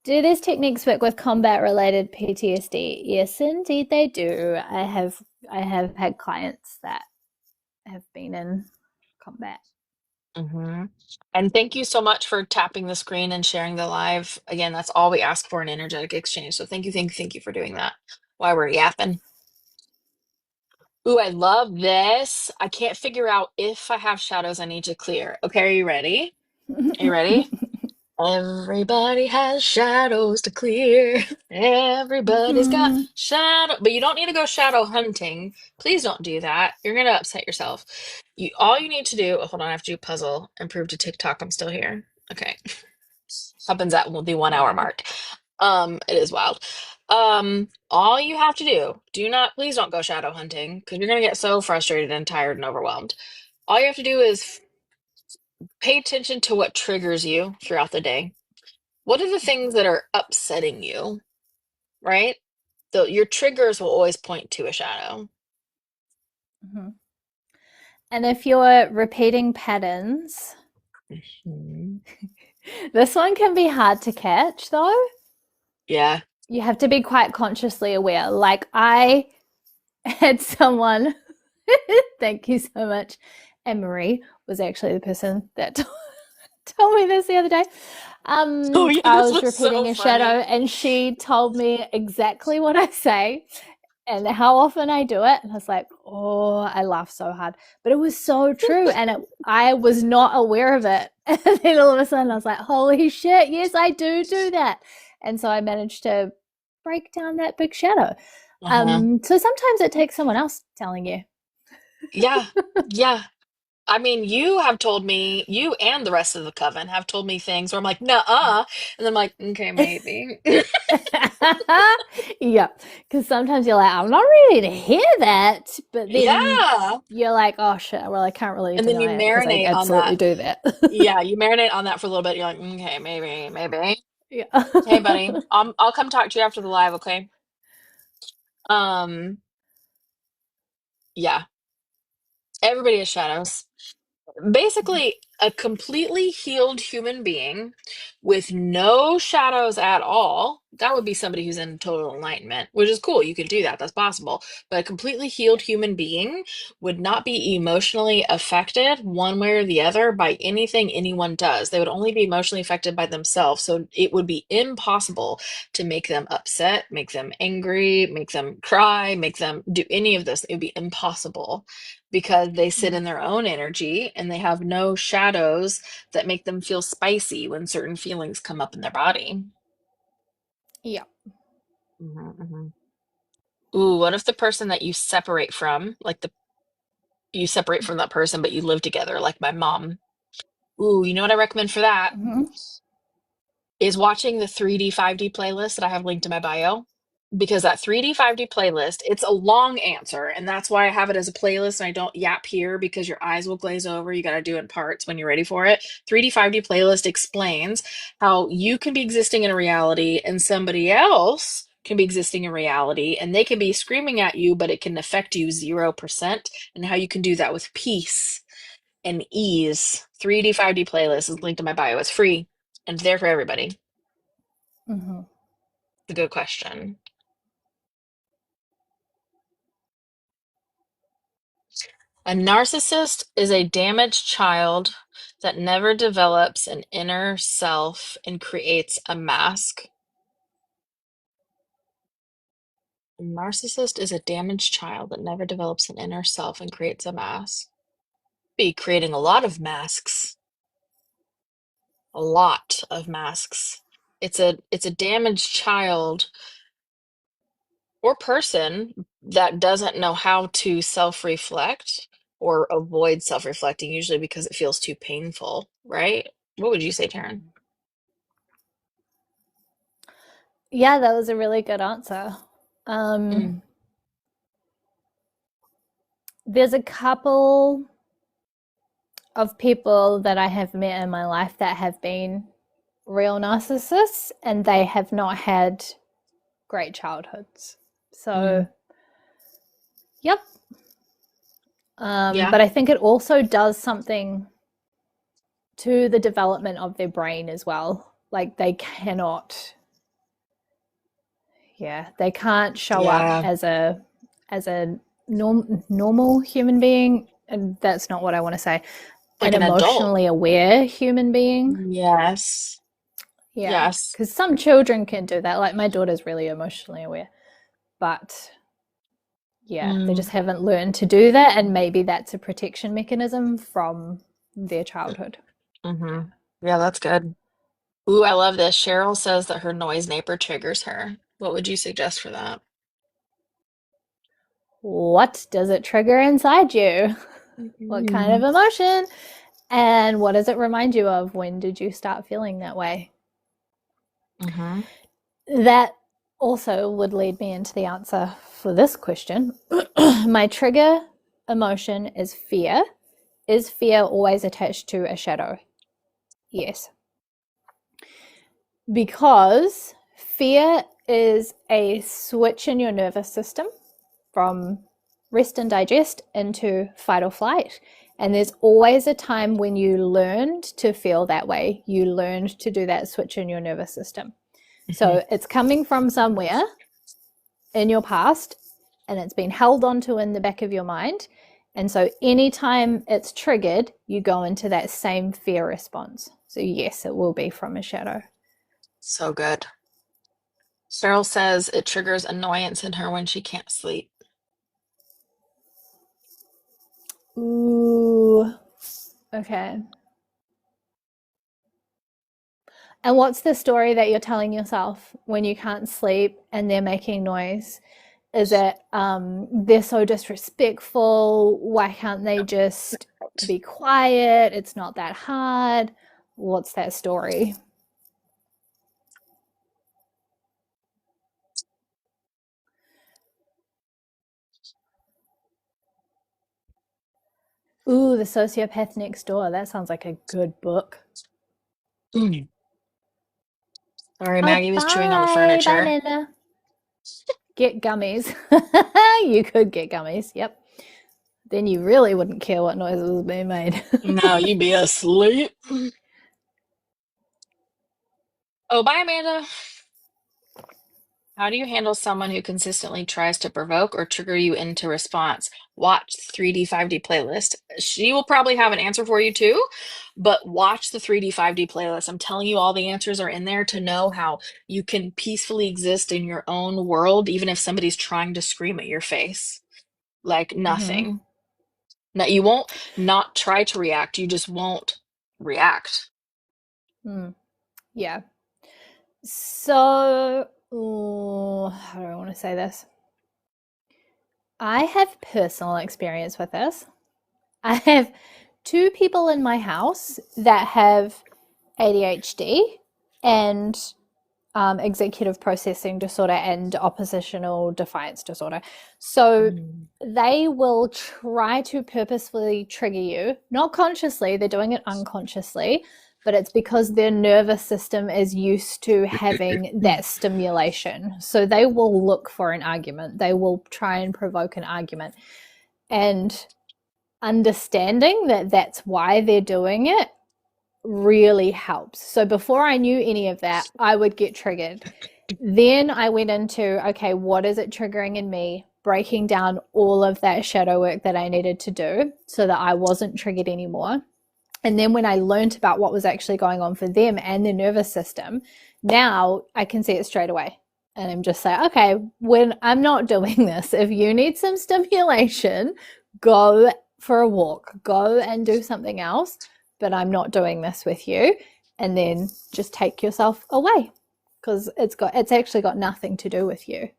Do these techniques work with combat related PTSD? Yes, indeed they do. I have had clients that have been in combat. Hmm. And thank you so much for tapping the screen and sharing the live. Again, that's all we ask for in energetic exchange. So thank you for doing that while we're yapping. Ooh, I love this. I can't figure out if I have shadows I need to clear. Okay, are you ready? Are you ready? Everybody has shadows to clear. Everybody's got Mhm. shadow, but you don't need to go shadow hunting. Please don't do that. You're gonna upset yourself. All you need to do. Oh, hold on, I have to do puzzle and prove to TikTok I'm still here. Okay, happens at the 1 hour Wild. mark. It is wild. All you have to do not, please don't go shadow hunting because you're gonna get so frustrated and tired and overwhelmed. All you have to do is pay attention to what triggers you throughout the day. What are the things that are upsetting you, right? Your triggers will always point to a shadow. Mhm. And if you're repeating patterns, Mhm. this one can be hard to catch though. Yeah. You have to be quite consciously aware. Like I had someone, thank you so much. And Marie was actually the person that told me this the other day. Oh yeah, I this was was repeating so a shadow, funny. and she told me exactly what I say and how often I do it. And I was like, oh, I laughed so hard, but it was so true, and I was not aware of it. And then all of a sudden, I was like, holy shit, yes, I do that. And so I managed to break down that big shadow. Uh-huh. So sometimes it takes someone else telling you. Yeah. Yeah. I mean, you have told me, you and the rest of the coven have told me things where I'm like, nuh-uh. And then I'm like, okay, maybe. Yeah, because sometimes you're like, I'm not ready to hear that, but then Yeah. you're like, oh shit, well, I can't really And then you deny it because I marinate on absolutely that. do that. Yeah, you marinate on that for a little bit. You're like, okay, maybe. Yeah. Hey, buddy, I'll come talk to you after the live, okay? Um, yeah, everybody has shadows. Basically, a completely healed human being with no shadows at all. That would be somebody who's in total enlightenment, which is cool. You can do that. That's possible. But a completely healed human being would not be emotionally affected one way or the other by anything anyone does. They would only be emotionally affected by themselves. So it would be impossible to make them upset, make them angry, make them cry, make them do any of this. It would be impossible because they sit in their own energy and they have no shadows that make them feel spicy when certain feelings come up in their body. Yeah. Mhm. Ooh, what if the person that you separate from, you separate from that person, but you live together, like my mom? Ooh, you know what I recommend for that? Mm-hmm. Is watching the 3D, 5D playlist that I have linked in my bio. Because that 3D 5D playlist, it's a long answer, and that's why I have it as a playlist and I don't yap here because your eyes will glaze over. You got to do it in parts when you're ready for it. 3D 5D playlist explains how you can be existing in a reality and somebody else can be existing in reality and they can be screaming at you, but it can affect you 0%, and how you can do that with peace and ease. 3D 5D playlist is linked in my bio. It's free and there for everybody. It's Mm-hmm. a good question. A narcissist is a damaged child that never develops an inner self and creates a mask. A narcissist is a damaged child that never develops an inner self and creates a mask. Be creating a lot of masks, a lot of masks. It's a damaged child or person that doesn't know how to self-reflect or avoid self-reflecting, usually because it feels too painful, right? What would you say, Taryn? Yeah, that was a really good answer. Mm. There's a couple of people that I have met in my life that have been real narcissists and they have not had great childhoods. So, Mm. yep. Yeah. But I think it also does something to the development of their brain as well. Like they cannot, yeah, they can't show up Yeah. as a normal human being, and that's not what I want to say. Like An an adult. emotionally aware human being. Yes. Yeah, Yes. because some children can do that. Like my daughter's really emotionally aware, but yeah, they Mm. just haven't learned to do that, and maybe that's a protection mechanism from their childhood. Mm-hmm. Yeah, that's good. Ooh, I love this. Cheryl says that her noise neighbor triggers her. What would you suggest for that? What does it trigger inside you? What kind of Mm-hmm. emotion? And what does it remind you of? When did you start feeling that way? That also would lead me into the answer for this question. My trigger emotion is fear. Is fear always attached to a shadow? Yes. Because fear is a switch in your nervous system from rest and digest into fight or flight. And there's always a time when you learned to feel that way. You learned to do that switch in your nervous system. Mm-hmm. So it's coming from somewhere in your past and it's been held onto in the back of your mind. And so anytime it's triggered, you go into that same fear response. So, yes, it will be from a shadow. So good. Cheryl says it triggers annoyance in her when she can't sleep. Ooh, okay. And what's the story that you're telling yourself when you can't sleep and they're making noise? Is it they're so disrespectful? Why can't they just be quiet? It's not that hard. What's that story? Ooh, The Sociopath Next Door. That sounds like a good book. Mm. Sorry, Oh, Maggie was chewing on the bye. Bye, furniture. Linda. Get gummies. You could get gummies. Yep. Then you really wouldn't care what noise was being made. No, you be asleep. Oh, bye, Amanda. How do you handle someone who consistently tries to provoke or trigger you into response? Watch 3D 5D playlist. She will probably have an answer for you too, but watch the 3D 5D playlist. I'm telling you, all the answers are in there to know how you can peacefully exist in your own world, even if somebody's trying to scream at your face. Like Mm-hmm. nothing. No, you won't not try to react, you just won't react. Mm, yeah. So, ooh, how do I want to say this? I have personal experience with this. I have two people in my house that have ADHD and executive processing disorder and oppositional defiance disorder. So Mm. they will try to purposefully trigger you, not consciously, they're doing it unconsciously, but it's because their nervous system is used to having that stimulation. So they will look for an argument, they will try and provoke an argument. And understanding that that's why they're doing it really helps. So before I knew any of that, I would get triggered. Then I went into, okay, what is it triggering in me? Breaking down all of that shadow work that I needed to do so that I wasn't triggered anymore. And then when I learned about what was actually going on for them and their nervous system, now I can see it straight away. And I'm just like, okay, when I'm not doing this, if you need some stimulation, go for a walk, go and do something else, but I'm not doing this with you. And then just take yourself away because it's actually got nothing to do with you.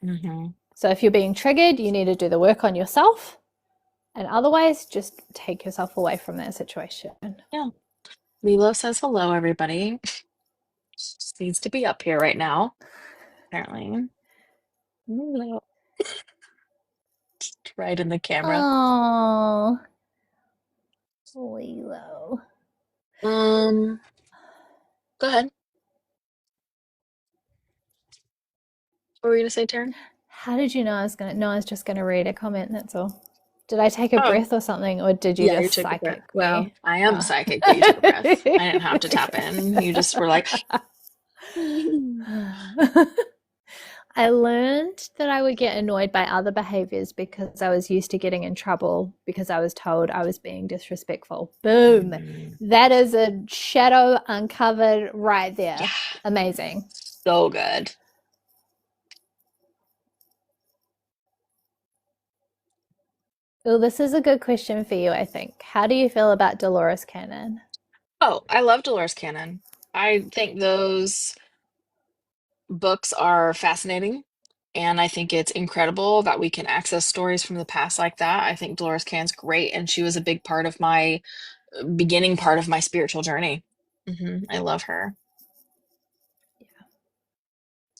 Hmm. So if you're being triggered, you need to do the work on yourself, and otherwise just take yourself away from that situation. Yeah. Lilo says hello, everybody. Just needs to be up here right now, apparently. Lilo. Right in the camera. Oh, Lilo. Um, Go ahead. What were you gonna say, Taryn? How did you know I was gonna? No, I was just gonna read a comment. That's all. Did I take a Oh, breath or something, or did you yeah, you just took a breath. psychic Well, me? I am Oh. psychic, but you took a breath. I didn't have to tap in. You just were like, I learned that I would get annoyed by other behaviors because I was used to getting in trouble because I was told I was being disrespectful. Boom. mm, That is a shadow uncovered right there. yeah, Amazing. so good. Well, this is a good question for you, I think. How do you feel about Dolores Cannon? Oh, I love Dolores Cannon. I think those books are fascinating. And I think it's incredible that we can access stories from the past like that. I think Dolores Cannon's great, and she was a big part of my beginning part of my spiritual journey. I love her.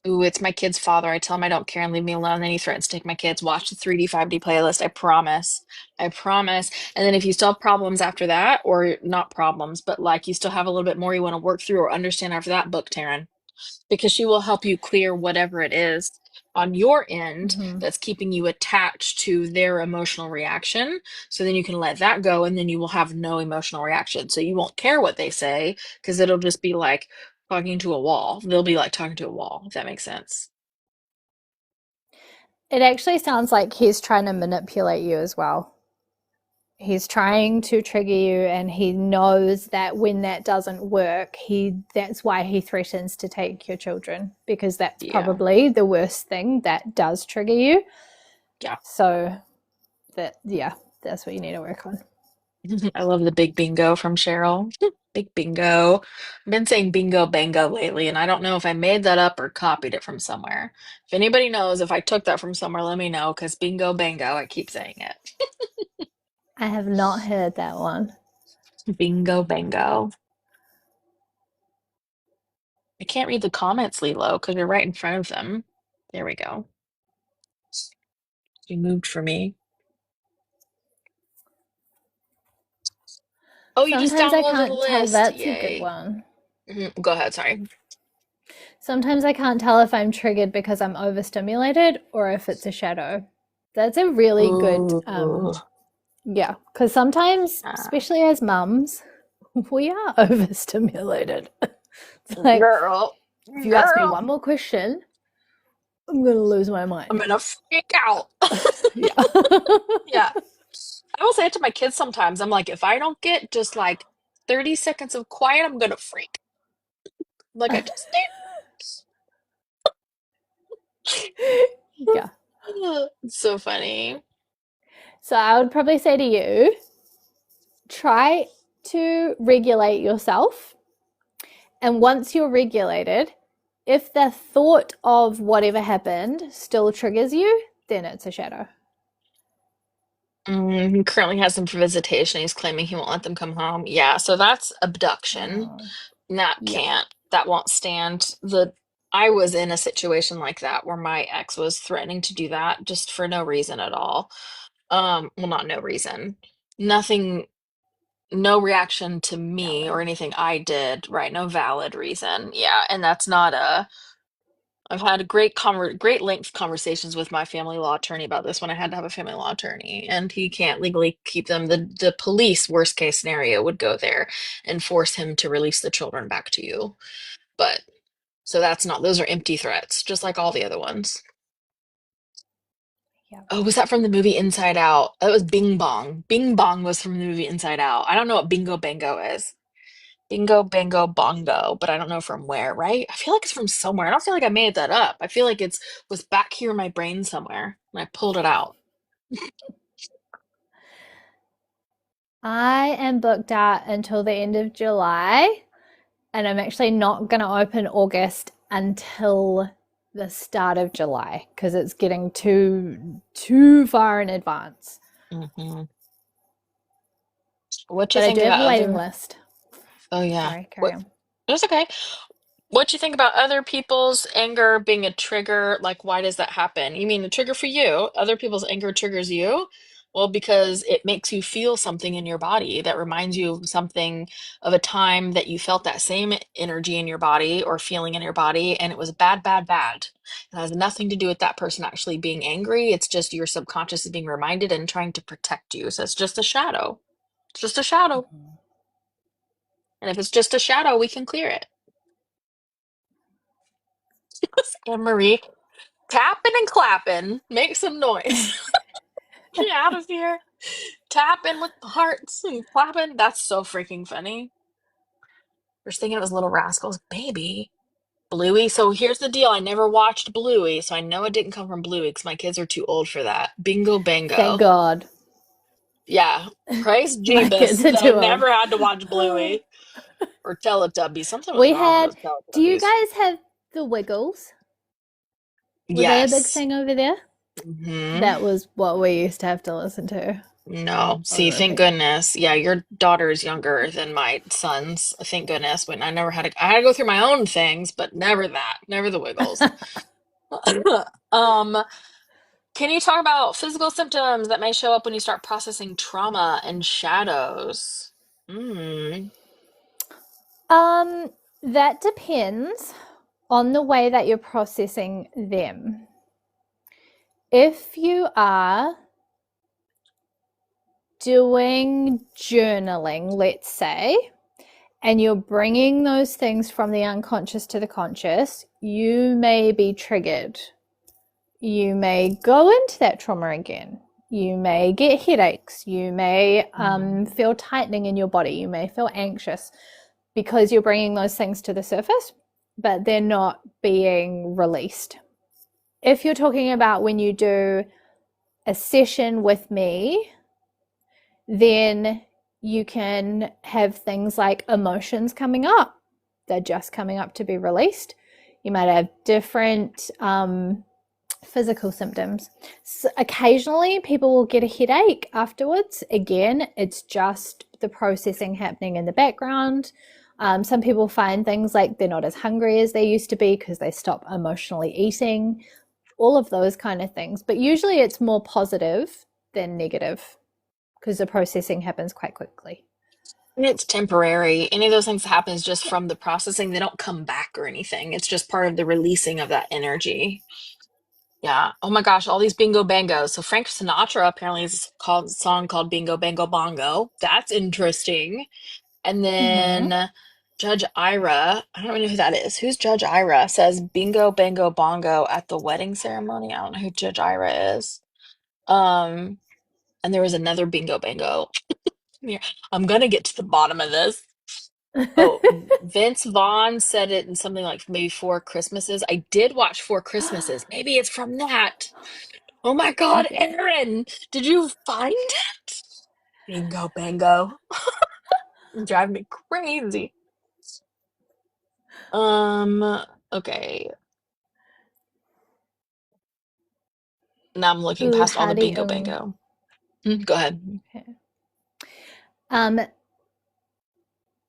Ooh, it's my kid's father. I tell him I don't care and leave me alone. Then he threatens to take my kids. Watch the 3D, 5D playlist. I promise. I promise. And then if you still have problems after that, or not problems, but like you still have a little bit more you want to work through or understand after that, book Taryn, because she will help you clear whatever it is on your end Mm-hmm. that's keeping you attached to their emotional reaction. So then you can let that go, and then you will have no emotional reaction. So you won't care what they say because it'll just be like talking to a wall. They'll be like talking to a wall, if that makes sense. It actually sounds like he's trying to manipulate you as well. He's trying to trigger you, and he knows that when that doesn't work, that's why he threatens to take your children, because that's Yeah. probably the worst thing that does trigger you. Yeah. So that's what you need to work on. I love the big bingo from Cheryl. Big bingo. I've been saying bingo bango lately, and I don't know if I made that up or copied it from somewhere. If anybody knows if I took that from somewhere, let me know, because bingo bango, I keep saying it. I have not heard that one. Bingo bango. I can't read the comments, Lilo, because you're right in front of them. There we go. You moved for me. Oh, you just Sometimes I downloaded the can't tell. list. That's a good Yay. one. Go ahead, sorry. Sometimes I can't tell if I'm triggered because I'm overstimulated or if it's a shadow. That's a really good, Ooh. yeah, because sometimes, Uh, especially as mums, we are overstimulated. It's like, girl. if you ask me Girl. one more question, I'm going to lose my I'm mind. gonna freak out. Yeah. Yeah. I will say it to my kids sometimes. I'm like, if I don't get just like 30 seconds of quiet, I'm gonna freak. Like I just did. Yeah. It's so funny. So I would probably say to you, try to regulate yourself. And once you're regulated, if the thought of whatever happened still triggers you, then it's a shadow. He currently has them for visitation. He's claiming he won't let them come home. Yeah, so that's abduction. Oh, That yeah. can't, that won't stand. I was in a situation like that where my ex was threatening to do that just for no reason at all. Well, not no reason. Nothing, no reaction to me or Valid. anything I did, right? No valid reason. Yeah, and that's not a I've had great length conversations with my family law attorney about this when I had to have a family law attorney, and he can't legally keep them. The police, worst case scenario, would go there and force him to release the children back to you. But so that's not, those are empty threats, just like all the other ones. Yeah. Oh, was that from the movie Inside Out? That was Bing Bong. Bing Bong was from the movie Inside Out. I don't know what Bingo Bango is. Bingo, bango, bongo, but I don't know from where, right? I feel like it's from somewhere. I don't feel like I made that up. I feel like it's was back here in my brain somewhere, and I pulled it out. I am booked out until the end of July, and I'm actually not going to open August until the start of July because it's getting too far in advance. hmm What you But I think do have about a waiting other? list. Oh yeah, Sorry, carry what? on. That's okay. What you think about other people's anger being a trigger? Like, why does that happen? You mean a trigger for you? Other people's anger triggers you? Well, because it makes you feel something in your body that reminds you of something of a time that you felt that same energy in your body or feeling in your body, and it was bad, bad, bad. It has nothing to do with that person actually being angry. It's just your subconscious is being reminded and trying to protect you. So it's just a shadow. It's just a shadow. And if it's just a shadow, we can clear it. Anne Marie, tapping and clapping, make some noise. Get out of here. Tapping with the hearts and clapping. That's so freaking funny. I was thinking it was Little Rascals. Baby. Bluey. So here's the deal. I never watched Bluey, so I know it didn't come from Bluey because my kids are too old for that. Bingo Thank Bango. God. Yeah. Praise My Jeebus kids are that I too old. never had to watch Bluey or Teletubbies. Something was We wrong with had, those do you Teletubbies. guys have the Wiggles? Were they a big Yes. thing over there? Hmm. That was what we used to have to listen to No. on See, thank repeat. goodness. Yeah, your daughter is younger than my sons. Thank goodness. But I never had to, I had to go through my own things, but never that. Never the Wiggles. Um, can you talk about physical symptoms that may show up when you start processing trauma and shadows? Mm. Um, that depends on the way that you're processing them. If you are doing journaling, let's say, and you're bringing those things from the unconscious to the conscious, you may be triggered. You may go into that trauma again. You may get headaches. You may Mm. feel tightening in your body. You may feel anxious because you're bringing those things to the surface, but they're not being released. If you're talking about when you do a session with me, then you can have things like emotions coming up. They're just coming up to be released. You might have different physical symptoms. So occasionally, people will get a headache afterwards. Again, it's just the processing happening in the background. Some people find things like they're not as hungry as they used to be because they stop emotionally eating, all of those kind of things. But usually, it's more positive than negative because the processing happens quite quickly. And it's temporary. Any of those things that happens just from the processing, they don't come back or anything. It's just part of the releasing of that energy. Yeah. Oh my gosh, all these bingo bangos. So Frank Sinatra apparently has called a song called Bingo Bango Bongo. That's interesting. And Mm-hmm. then Judge Ira, I don't know who that is. Who's Judge Ira? Says Bingo Bango Bongo at the wedding ceremony. I don't know who Judge Ira is. Um, and there was another Bingo Bango. Yeah, I'm gonna get to the bottom of this. Oh, Vince Vaughn said it in something like maybe Four Christmases. I did watch Four Christmases. Maybe it's from that. Oh my God, Yeah. Aaron, did you find it? Bingo Bango. Drive me crazy. Okay. Now I'm looking Ooh, past all how the do bingo you, bango. Go ahead. okay. um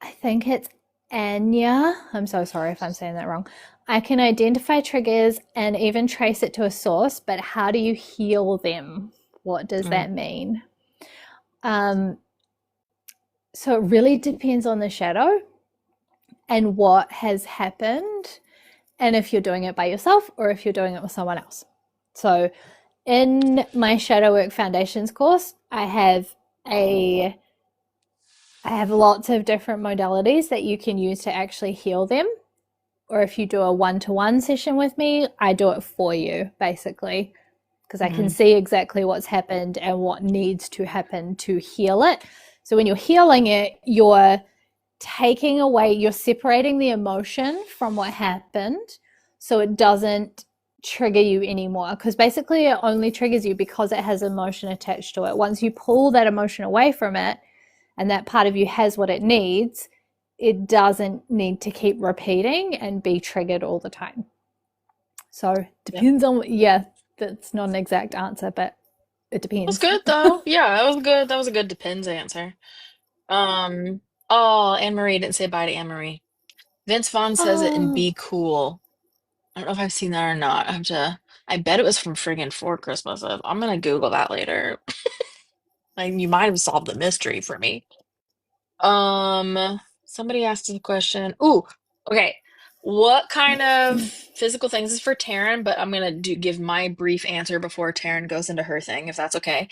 I think it's Anya. I'm so sorry if I'm saying that wrong. I can identify triggers and even trace it to a source, but how do you heal them? What does Mm, that mean? Um, so it really depends on the shadow and what has happened, and if you're doing it by yourself or if you're doing it with someone else. So, in my Shadow Work Foundations course, a I have lots of different modalities that you can use to actually heal them. Or if you do a one-to-one session with me, I do it for you basically because I can mm, see exactly what's happened and what needs to happen to heal it. So when you're healing it, you're taking away, you're separating the emotion from what happened so it doesn't trigger you anymore because basically it only triggers you because it has emotion attached to it. Once you pull that emotion away from it and that part of you has what it needs, it doesn't need to keep repeating and be triggered all the time. So yep. depends on, yeah, that's not an exact answer, but it Was depends. good though. Yeah, that was good. That was a good depends answer. Um, oh, Anne Marie didn't say bye to Anne Marie. Vince Vaughn says it in Oh, Be Cool. I don't know if I've seen that or not. I bet it was from friggin' Four Christmases. I'm gonna Google that later. Like you might have solved the mystery for me. Somebody asked a question. Ooh, okay. What kind of physical things is for Taryn? But I'm gonna give my brief answer before Taryn goes into her thing, if that's okay.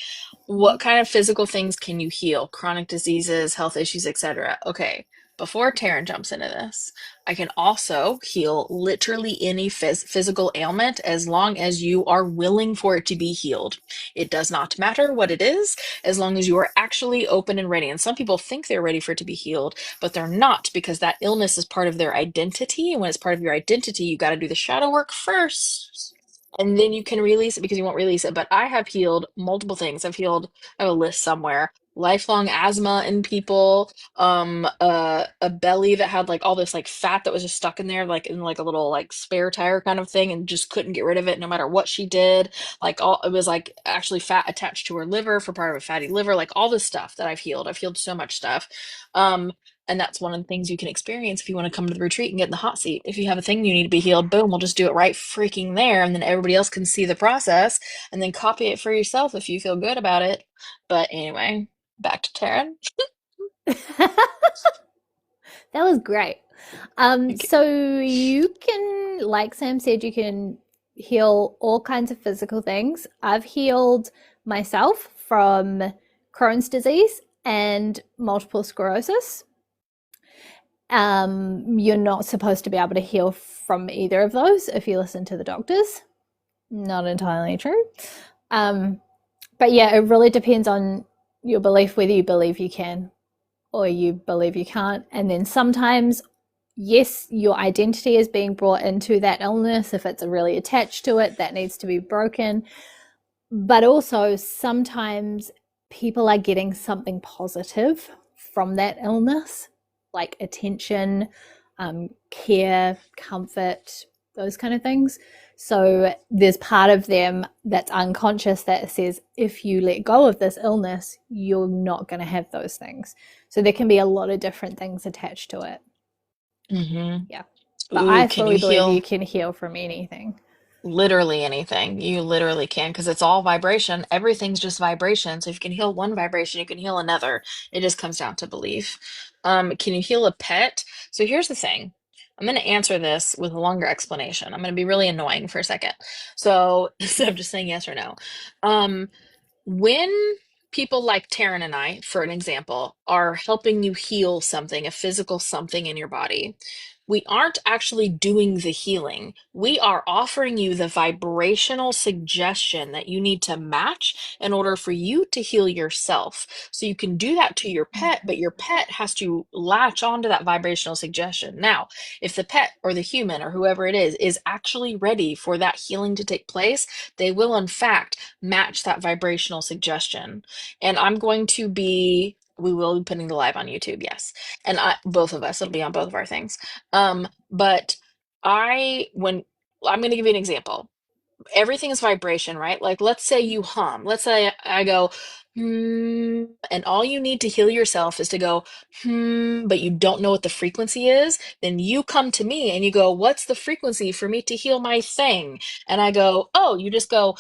What kind of physical things can you heal? Chronic diseases, health issues, etc. Okay. Before Taryn jumps into this, I can also heal literally any physical ailment as long as you are willing for it to be healed. It does not matter what it is, as long as you are actually open and ready. And some people think they're ready for it to be healed, but they're not, because that illness is part of their identity. And when it's part of your identity, you got to do the shadow work first. And then you can release it, because you won't release it. But I have healed multiple things. I have a list somewhere. Lifelong asthma in people, a belly that had like all this like fat that was just stuck in there, like in like a little like spare tire kind of thing, and just couldn't get rid of it no matter what she did. Like all it was like actually fat attached to her liver for part of a fatty liver, like all this stuff that I've healed. I've healed so much stuff. Um, and that's one of the things you can experience if you want to come to the retreat and get in the hot seat. If you have a thing you need to be healed, boom, we'll just do it right freaking there. And then everybody else can see the process and then copy it for yourself if you feel good about it. But anyway, back to Taryn. That was great. So you can, like Sam said, you can heal all kinds of physical things. I've healed myself from Crohn's disease and multiple sclerosis. You're not supposed to be able to heal from either of those if you listen to the doctors. Not entirely true. But yeah, it really depends on your belief, whether you believe you can or you believe you can't. And then sometimes, yes, your identity is being brought into that illness. If it's really attached to it, that needs to be broken. But also, sometimes people are getting something positive from that illness, like attention, care, comfort, those kind of things. So there's part of them that's unconscious that says, if you let go of this illness, you're not going to have those things. So there can be a lot of different things attached to it. Mm-hmm. Yeah. But Ooh, I can fully you believe you heal can heal from anything. literally anything? You literally can, because it's all vibration. Everything's just vibration. So if you can heal one vibration, you can heal another. It just comes down to belief. Can you heal a pet? So here's the thing. I'm going to answer this with a longer explanation. I'm going to be really annoying for a second. So instead of just saying yes or no, um, when people like Taryn and I, for an example, are helping you heal something, a physical something in your body, we aren't actually doing the healing. We are offering you the vibrational suggestion that you need to match in order for you to heal yourself. So you can do that to your pet, but your pet has to latch onto that vibrational suggestion. Now, if the pet or the human or whoever it is actually ready for that healing to take place, they will, in fact, match that vibrational suggestion. And we will be putting the live on YouTube, yes. And both of us, it'll be on both of our things. But when I'm going to give you an example. Everything is vibration, right? Like, let's say you hum. Let's say I go, and all you need to heal yourself is to go, but you don't know what the frequency is. Then you come to me and you go, what's the frequency for me to heal my thing? And I go, oh, you just go,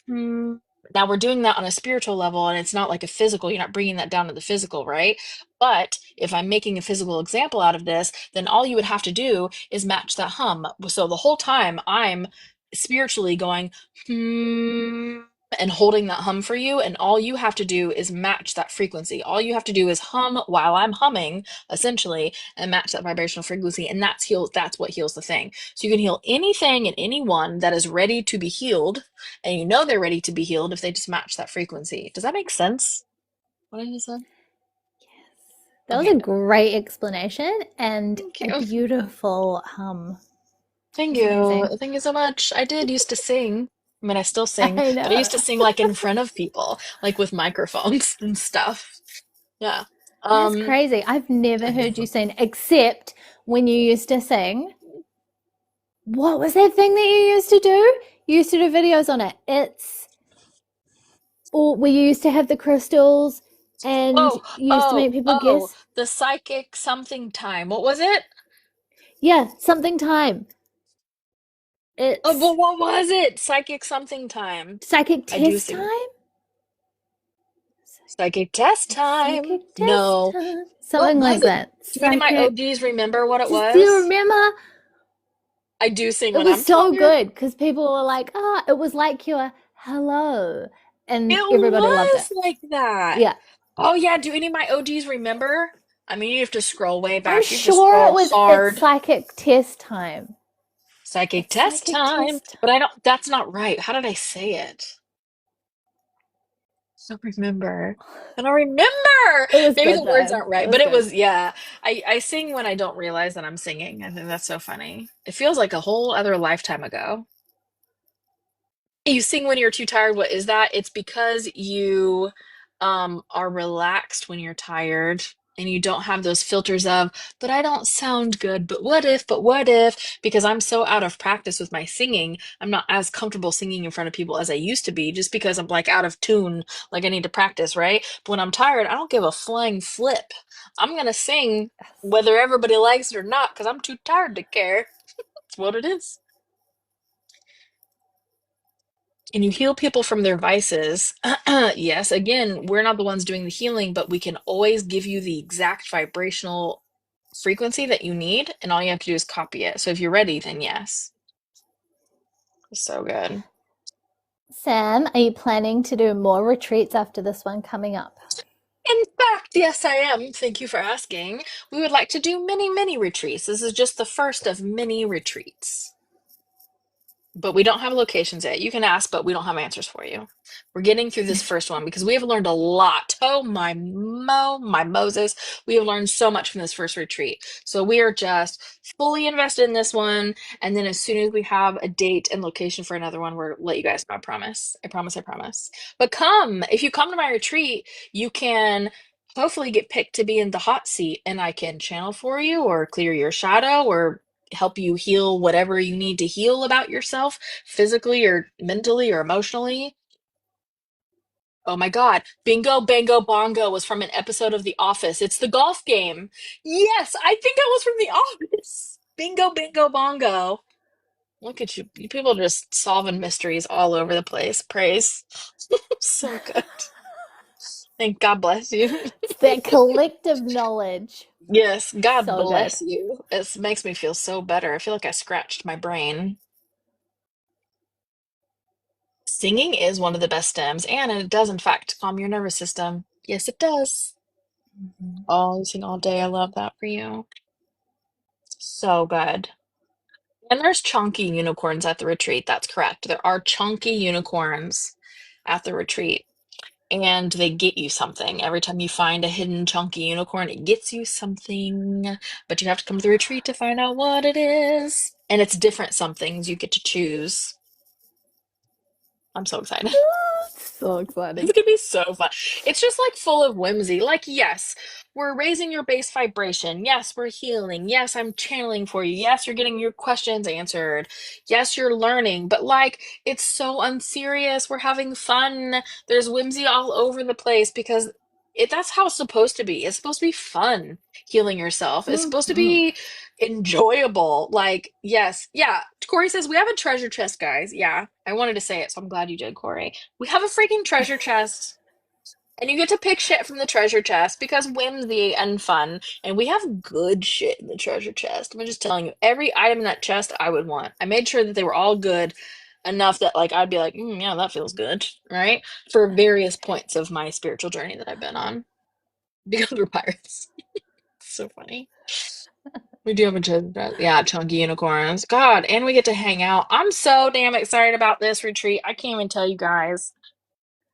hmm. Now we're doing that on a spiritual level, and it's not like a physical. You're not bringing that down to the physical, right? But if I'm making a physical example out of this, then all you would have to do is match that hum. So the whole time I'm spiritually going, and holding that hum for you. And all you have to do is match that frequency. All you have to do is hum while I'm humming, essentially, and match that vibrational frequency. And that's what heals the thing. So you can heal anything and anyone that is ready to be healed. And you know they're ready to be healed if they just match that frequency. Does that make sense? What I just said? That was Okay. a great explanation and Thank a you. beautiful hum. Thank It's you. amazing. Thank you so much. I did used to sing. I mean, I still sing, I but I know. used to sing like in front of people, like with microphones and stuff. Yeah. That's Um, crazy. I've never heard you sing except when you used to sing. What was that thing that you used to do? You used to do videos on it. Or we used to have the crystals and oh, you used to oh, make people oh, guess. the psychic something time. What was it? Yeah, something time. Oh, It's but what was it? Psychic something time. psychic I do test sing. time? Psychic test It's time. psychic test No. time. What Something was like it? that. Do any of my Psychic. OGs remember what it Do you was? remember? I do sing It when was I'm so tired. good because people were like, ah, it was like your hello. It And everybody loved it. was like that. Yeah. Oh yeah, do any of my OGs remember? I mean, you have to scroll way I'm back. You have to sure it scroll was it's hard. psychic test time. Psychic It's test psychic time. test time. But I don't, that's not right. How did I say it? I don't remember. I don't remember. It was Maybe the good words though. aren't It right, was but it good. was, yeah. I sing when I don't realize that I'm singing. I think that's so funny. It feels like a whole other lifetime ago. You sing when you're too tired. What is that? It's because you are relaxed when you're tired and you don't have those filters of, but I don't sound good, but what if? Because I'm so out of practice with my singing, I'm not as comfortable singing in front of people as I used to be, just because I'm like out of tune, like I need to practice, right? But when I'm tired, I don't give a flying flip. I'm gonna sing whether everybody likes it or not, because I'm too tired to care. It's what it is. And you heal people from their vices. Yes, again, we're not the ones doing the healing, but we can always give you the exact vibrational frequency that you need, and all you have to do is copy it. So if you're ready, then yes. So good. Sam, are you planning to do more retreats after this one coming up? In fact, yes, I am. Thank you for asking. We would like to do many, many retreats. This is just the first of many retreats. But we don't have locations yet. You can ask, but we don't have answers for you. We're getting through this first one because we have learned a lot. Oh my Moses. We have learned so much from this first retreat. So we are just fully invested in this one. And then as soon as we have a date and location for another one, we'll let you guys know. I promise. I promise. I promise. But come, if you come to my retreat, you can hopefully get picked to be in the hot seat and I can channel for you or clear your shadow or help you heal whatever you need to heal about yourself, physically or mentally or emotionally. Oh my God. Bingo, Bango, Bongo was from an episode of The Office. It's the golf game. Yes, I think it was from The Office. Bingo, Bingo, Bongo. Look at you. You people just solving mysteries all over the place. Praise. So good. Thank God bless you. It's that collective knowledge. Yes, God So good. bless you. It makes me feel so better. I feel like I scratched my brain. Singing is one of the best stems, and it does, in fact, calm your nervous system. Yes, it does. Oh, you sing all day. I love that for you. So good. And there's chunky unicorns at the retreat. That's correct. There are chunky unicorns at the retreat, and they get you something. Every time you find a hidden chunky unicorn, it gets you something, but you have to come to the retreat to find out what it is. And it's different somethings you get to choose. I'm so excited. So exciting. It's gonna be so fun. It's just like full of whimsy. Like, yes, we're raising your base vibration. Yes, we're healing. Yes, I'm channeling for you. Yes, you're getting your questions answered. Yes, you're learning. But like, it's so unserious. We're having fun. There's whimsy all over the place because that's how it's supposed to be. It's supposed to be fun healing yourself. It's supposed to Mm-hmm. be enjoyable. Like, yes, yeah. Corey says we have a treasure chest, guys. Yeah, I wanted to say it, so I'm glad you did, Corey. We have a freaking treasure chest, and you get to pick shit from the treasure chest because whimsy and fun. And we have good shit in the treasure chest. I'm just telling you, every item in that chest I would want. I made sure that they were all good enough that like I'd be like, yeah, that feels good, right? For various points of my spiritual journey that I've been on because we're pirates. So funny. We do have a treasure chest. Yeah, chunky unicorns. God, and we get to hang out. I'm so damn excited about this retreat. I can't even tell you guys.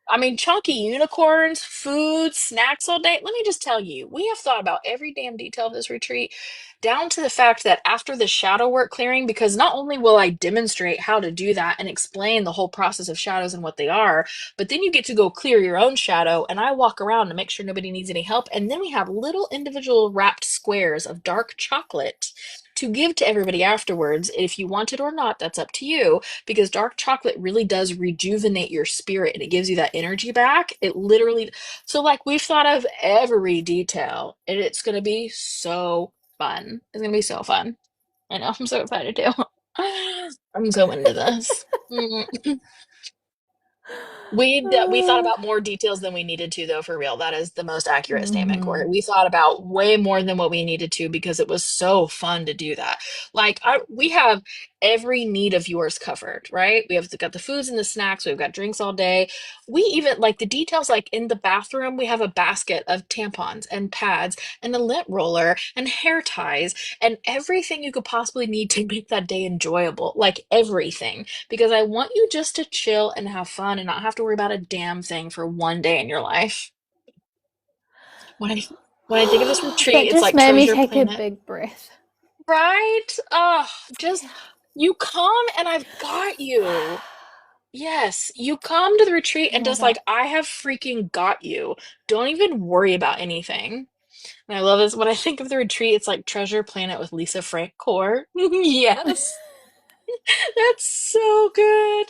I mean, chunky unicorns, food, snacks all day. Let me just tell you, we have thought about every damn detail of this retreat, down to the fact that after the shadow work clearing, because not only will I demonstrate how to do that and explain the whole process of shadows and what they are, but then you get to go clear your own shadow, and I walk around to make sure nobody needs any help. And then we have little individual wrapped squares of dark chocolate to give to everybody afterwards. If you want it or not, that's up to you because dark chocolate really does rejuvenate your spirit and it gives you that energy back. It literally, so like we've thought of every detail and it's going to be so fun. It's going to be so fun. I know. I'm so excited too. I'm so into this. We thought about more details than we needed to, though, for real. That is the most accurate statement, Mm-hmm. Corey. We thought about way more than what we needed to because it was so fun to do that. Like we have every need of yours covered, right? We have got the foods and the snacks. We've got drinks all day. We even like the details, like in the bathroom, we have a basket of tampons and pads and a lint roller and hair ties and everything you could possibly need to make that day enjoyable. Like everything because I want you just to chill and have fun and not have to worry about a damn thing for one day in your life. When I when I think of this retreat, That it's just like made me Treasure take a Planet, big breath. right? Oh, just Yeah. you come and I've got you. Yes, you come to the retreat and Love just like it. I have freaking got you. Don't even worry about anything. And I love this when I think of the retreat, it's like Treasure Planet with Lisa Frank Core. Yes, that's so good.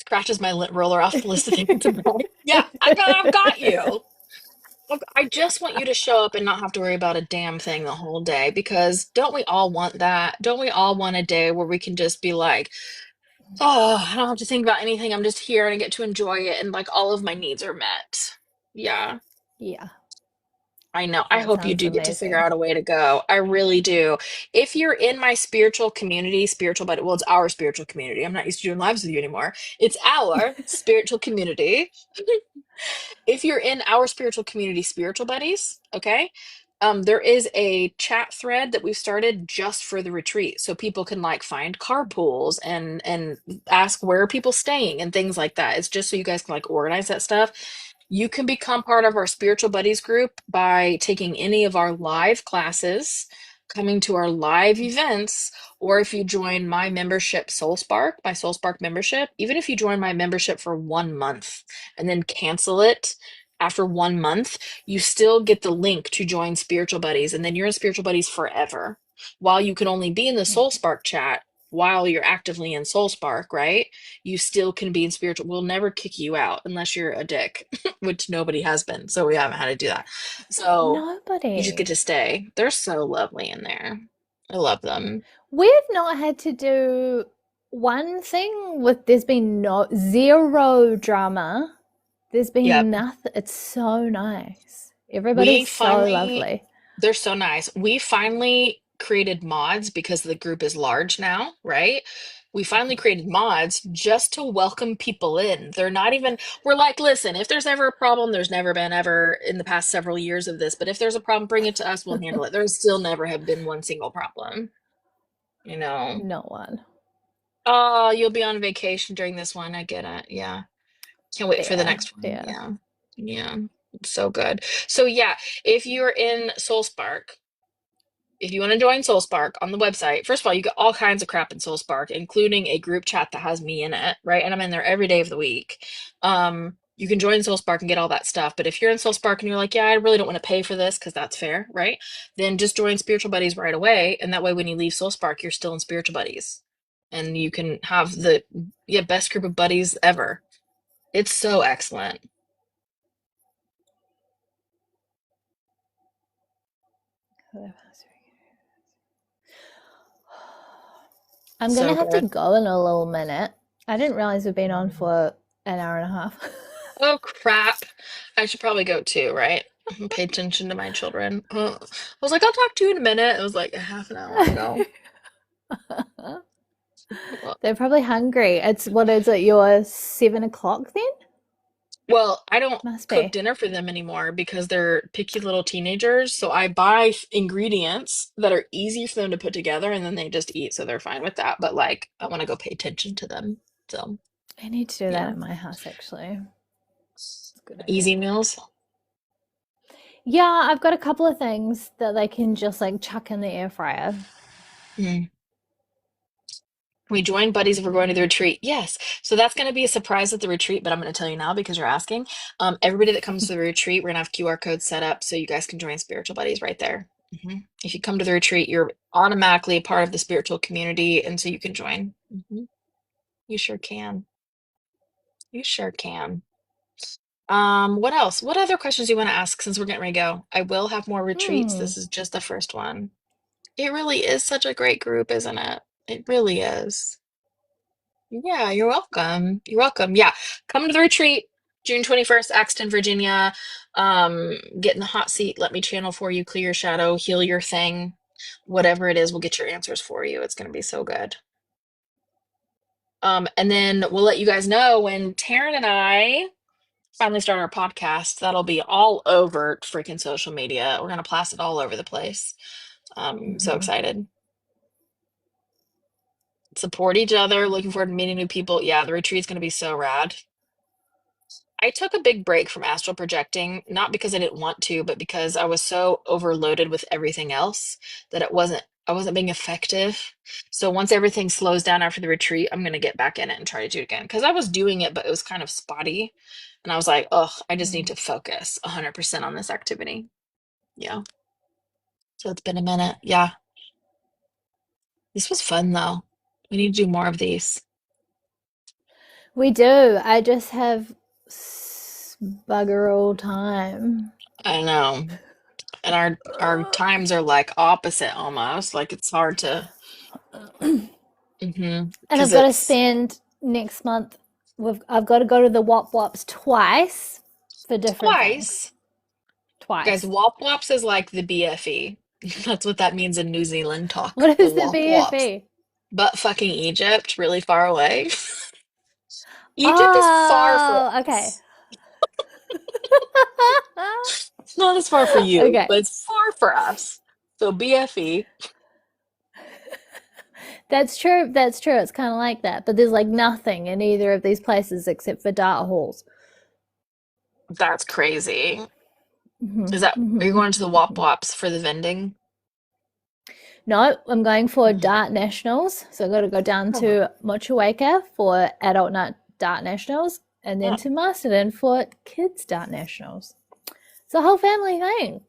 Scratches my lint roller off the list of things to buy. Yeah, I've got you. Look, I just want you to show up and not have to worry about a damn thing the whole day because don't we all want that? Don't we all want a day where we can just be like, oh, I don't have to think about anything. I'm just here and I get to enjoy it and like all of my needs are met. Yeah, Yeah, I know. I that hope you sounds do get to figure amazing. out a way to go. I really do. If you're in my spiritual community, spiritual, but well, it's our spiritual community. I'm not used to doing lives with you anymore. It's our spiritual community. If you're in our spiritual community, Spiritual Buddies, okay, there is a chat thread that we've started just for the retreat, so people can like find carpools and ask where are people staying and things like that. It's just so you guys can like organize that stuff. You can become part of our Spiritual Buddies group by taking any of our live classes, coming to our live events, or if you join my membership, SoulSpark, my SoulSpark membership, even if you join my membership for 1 month and then cancel it after 1 month, you still get the link to join Spiritual Buddies, and then you're in Spiritual Buddies forever. While you can only be in the Soul Spark chat while you're actively in Soul Spark, right? You still can be in spiritual. We'll never kick you out unless you're a dick, which nobody has been, so we haven't had to do that. So you just get Nobody. to stay. They're so lovely in there. I love them. We've not had to do one thing with there's been no zero drama. There's been Yep. nothing. It's so nice. We Everybody's so finally, lovely. they're so nice. We finally created mods because the group is large now, right? We finally created mods just to welcome people in. They're not even, we're like, listen, if there's ever a problem, there's never been ever in the past several years of this, but if there's a problem, bring it to us, we'll handle it. There's still never have been one single problem, you know? No one. Oh, you'll be on vacation during this one. I get it. Yeah. Can't wait for the Fair, next one. fair. Yeah. Yeah. It's so good. So yeah, if you're in SoulSpark, if you want to join SoulSpark on the website, first of all, you get all kinds of crap in SoulSpark, including a group chat that has me in it, right? And I'm in there every day of the week. You can join SoulSpark and get all that stuff. But if you're in SoulSpark and you're like, yeah, I really don't want to pay for this because that's fair, right? Then just join Spiritual Buddies right away. And that way, when you leave SoulSpark, you're still in Spiritual Buddies. And you can have the yeah, best group of buddies ever. It's so excellent. I'm So gonna have to good. go in a little minute. I didn't realize we've been on for an hour and a half. Oh crap. I should probably go too, right? Pay attention to my children. I was like, I'll talk to you in a minute. It was like a half an hour ago. They're probably hungry. It's what is it? You're 7 o'clock then? Well, I don't Must cook be. dinner for them anymore because they're picky little teenagers. So I buy ingredients that are easy for them to put together and then they just eat. So they're fine with that. But like, I want to go pay attention to them. So, I need to do that yeah. at my house actually. It's a good Easy idea. meals. Yeah, I've got a couple of things that they can just like chuck in the air fryer. Mm. We join buddies if we're going to the retreat. Yes. So that's going to be a surprise at the retreat, but I'm going to tell you now because you're asking. Everybody that comes to the retreat, we're going to have QR codes set up so you guys can join spiritual buddies right there. If you come to the retreat, you're automatically a part of the spiritual community, and so you can join. You sure can. You sure can. What else? What other questions do you want to ask since we're getting ready to go? I will have more retreats. Hmm. This is just the first one. It really is such a great group, isn't it? It really is. Yeah, you're welcome. You're welcome. Yeah, come to the retreat, June 21st, Axton, Virginia. Get in the hot seat. Let me channel for you, clear your shadow, heal your thing. Whatever it is, we'll get your answers for you. It's going to be so good. And then we'll let you guys know when Taryn and I finally start our podcast. That'll be all over freaking social media. We're going to blast it all over the place. So Mhm. excited. Support each other. Looking forward to meeting new people. Yeah, the retreat's going to be so rad. I took a big break from astral projecting, not because I didn't want to, but because I was so overloaded with everything else that I wasn't being effective. So once everything slows down after the retreat, I'm gonna get back in it and try to do it again. Because I was doing it, but it was kind of spotty. And I was like, oh, I just need Mm. to focus 100% on this activity. Yeah. So it's been a minute. Yeah. This was fun though. We need to do more of these. We do. I just have bugger all time. I know. And our times are like opposite almost. Like it's hard to And because I've got to it's spend next month. I've got to go to the Wop Wops twice for different things. twice. Guys, Twice. wop wops is like the BFE. That's what that means in New Zealand talk. What The is the wop wops. BFE? But fucking Egypt, really far away. Egypt is far for Oh, okay. us. It's not as far for you, Okay. but it's far for us. So BFE, That's true. That's true. It's kind of like that. But there's like nothing in either of these places except for data halls. that's crazy. Hmm. Are you Hmm. going to the wop wops for the vending? No, I'm going for Mm. Dart Nationals. So I've got to go down Oh, to Motueka for adult Dart Nationals and then yeah. to Masterton for kids Dart Nationals. It's a whole family thing.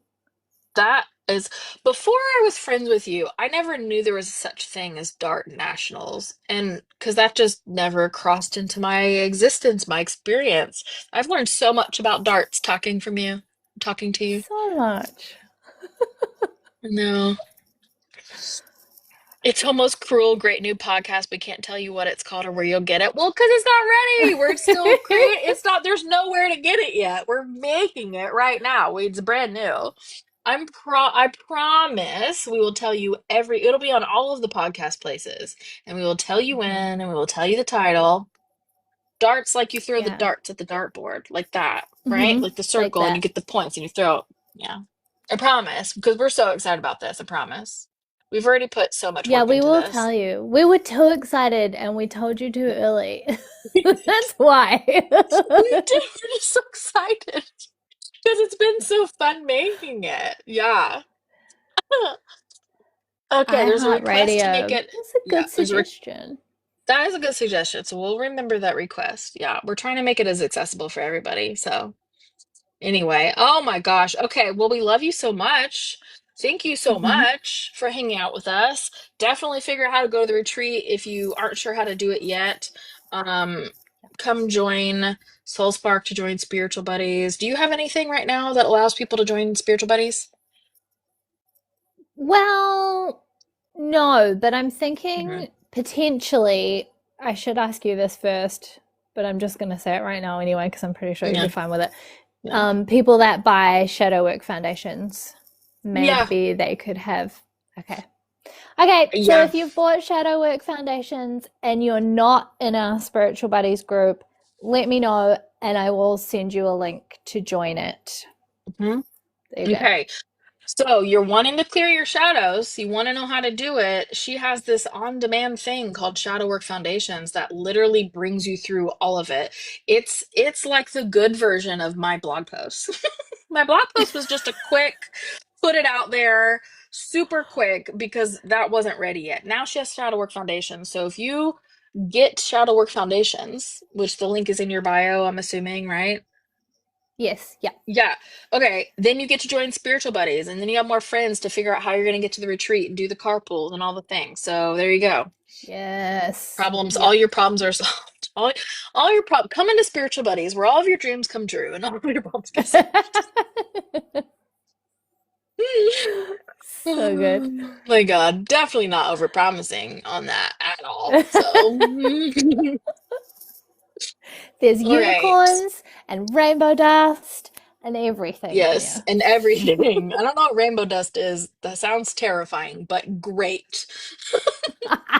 That is, before I was friends with you, I never knew there was such thing as Dart Nationals. And because that just never crossed into my existence, my experience. I've learned so much about darts talking to you. So much. No, it's almost cruel. Great new podcast. We can't tell you what it's called or where you'll get it. Well, because it's not ready. We're still creating. It's not. There's nowhere to get it yet. We're making it right now. It's brand new. I promise we will tell you it'll be on all of the podcast places and we will tell you Mhm. when and we will tell you the title. Darts like you throw the Yeah. darts at the dartboard, like that, right? Hmm. Like the Like circle and you that. get the points and you throw it. Yeah. I promise because we're so excited about this. I promise. We've already put so much Yeah, work we into will this. tell you. We were too excited and we told you too early. That's why. We did. We're just so excited because it's been so fun making it. Yeah. Okay, there's a request to make iHeartRadio. it. That's a Yeah, good there's a suggestion. that is a good suggestion. So we'll remember that request. Yeah, we're trying to make it as accessible for everybody. So anyway, oh my gosh. Okay, well, we love you so much. Thank you so Hmm. much for hanging out with us. Definitely figure out how to go to the retreat if you aren't sure how to do it yet. Um, come join Soul Spark to join Spiritual Buddies. Do you have anything right now that allows people to join Spiritual Buddies? Well, no, but I'm Hmm. thinking potentially I should ask you this first, but I'm just going to say it right now anyway because I'm pretty sure you'll be Yeah, fine with it. yeah, People that buy shadow work foundations, yeah, maybe they could have. Okay. Okay, so yeah. if you've bought shadow work foundations and you're not in our spiritual buddies group, let me know and I will send you a link to join it. Mhm. There you go. Okay. So you're wanting to clear your shadows. You want to know how to do it. She has this on-demand thing called Shadow Work Foundations that literally brings you through all of it. It's like the good version of my blog post. My blog post was just a quick put it out there, super quick because that wasn't ready yet. Now she has Shadow Work Foundations. So if you get Shadow Work Foundations, which the link is in your bio, I'm assuming, right? Yes, yeah. Yeah. Okay. Then you get to join spiritual buddies, and then you have more friends to figure out how you're going to get to the retreat and do the carpool and all the things. So there you go. Yes. Problems. All Yep. your problems are solved. All your problems. Come into spiritual buddies, where all of your dreams come true and all of your problems get solved. So good. Oh my God, definitely not overpromising on that at all. So, There's all right. unicorns and rainbow dust and everything in Yes, you. and everything. I don't know what rainbow dust is. That sounds terrifying, but great.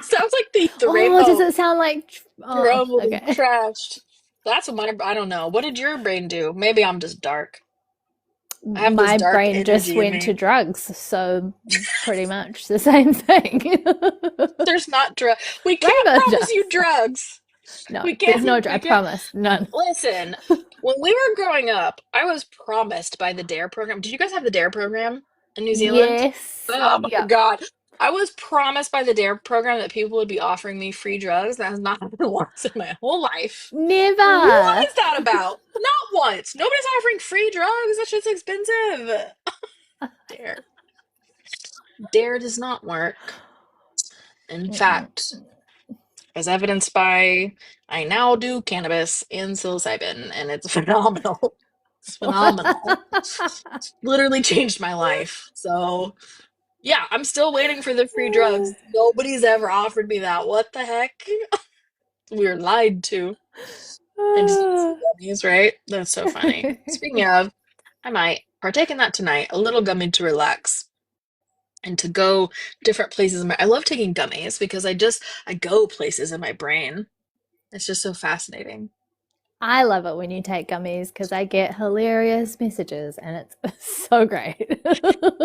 Sounds like the Oh, does rainbow it sound like? Oh, probably okay. crashed. That's what I don't know. What did your brain do? Maybe I'm just dark. I have this My dark brain just energy in went to me. drugs, so pretty much the same thing. There's not drug. We can't Rainbow promise you dust. drugs. No, We there's no. can't. I We can't. promise, none. Listen, when we were growing up, I was promised by the DARE program. Did you guys have the DARE program in New Zealand? Yes. Oh my Yep. God. I was promised by the DARE program that people would be offering me free drugs. That has not happened once in my whole life. What Never. is that about? Not once. Nobody's offering free drugs. That shit's expensive. DARE. DARE does not work. In Mm-mm. fact, as evidenced by I now do cannabis and psilocybin, and it's phenomenal. It's phenomenal. Literally changed my life. So, yeah, I'm still waiting for the free drugs. Nobody's ever offered me that. What the heck? We were lied to. I just need some gummies, right? That's so funny. Speaking of, I might partake in that tonight. A little gummy to relax and to go different places in my I love taking gummies because I go places in my brain. It's just so fascinating. I love it when you take gummies because I get hilarious messages and it's so great.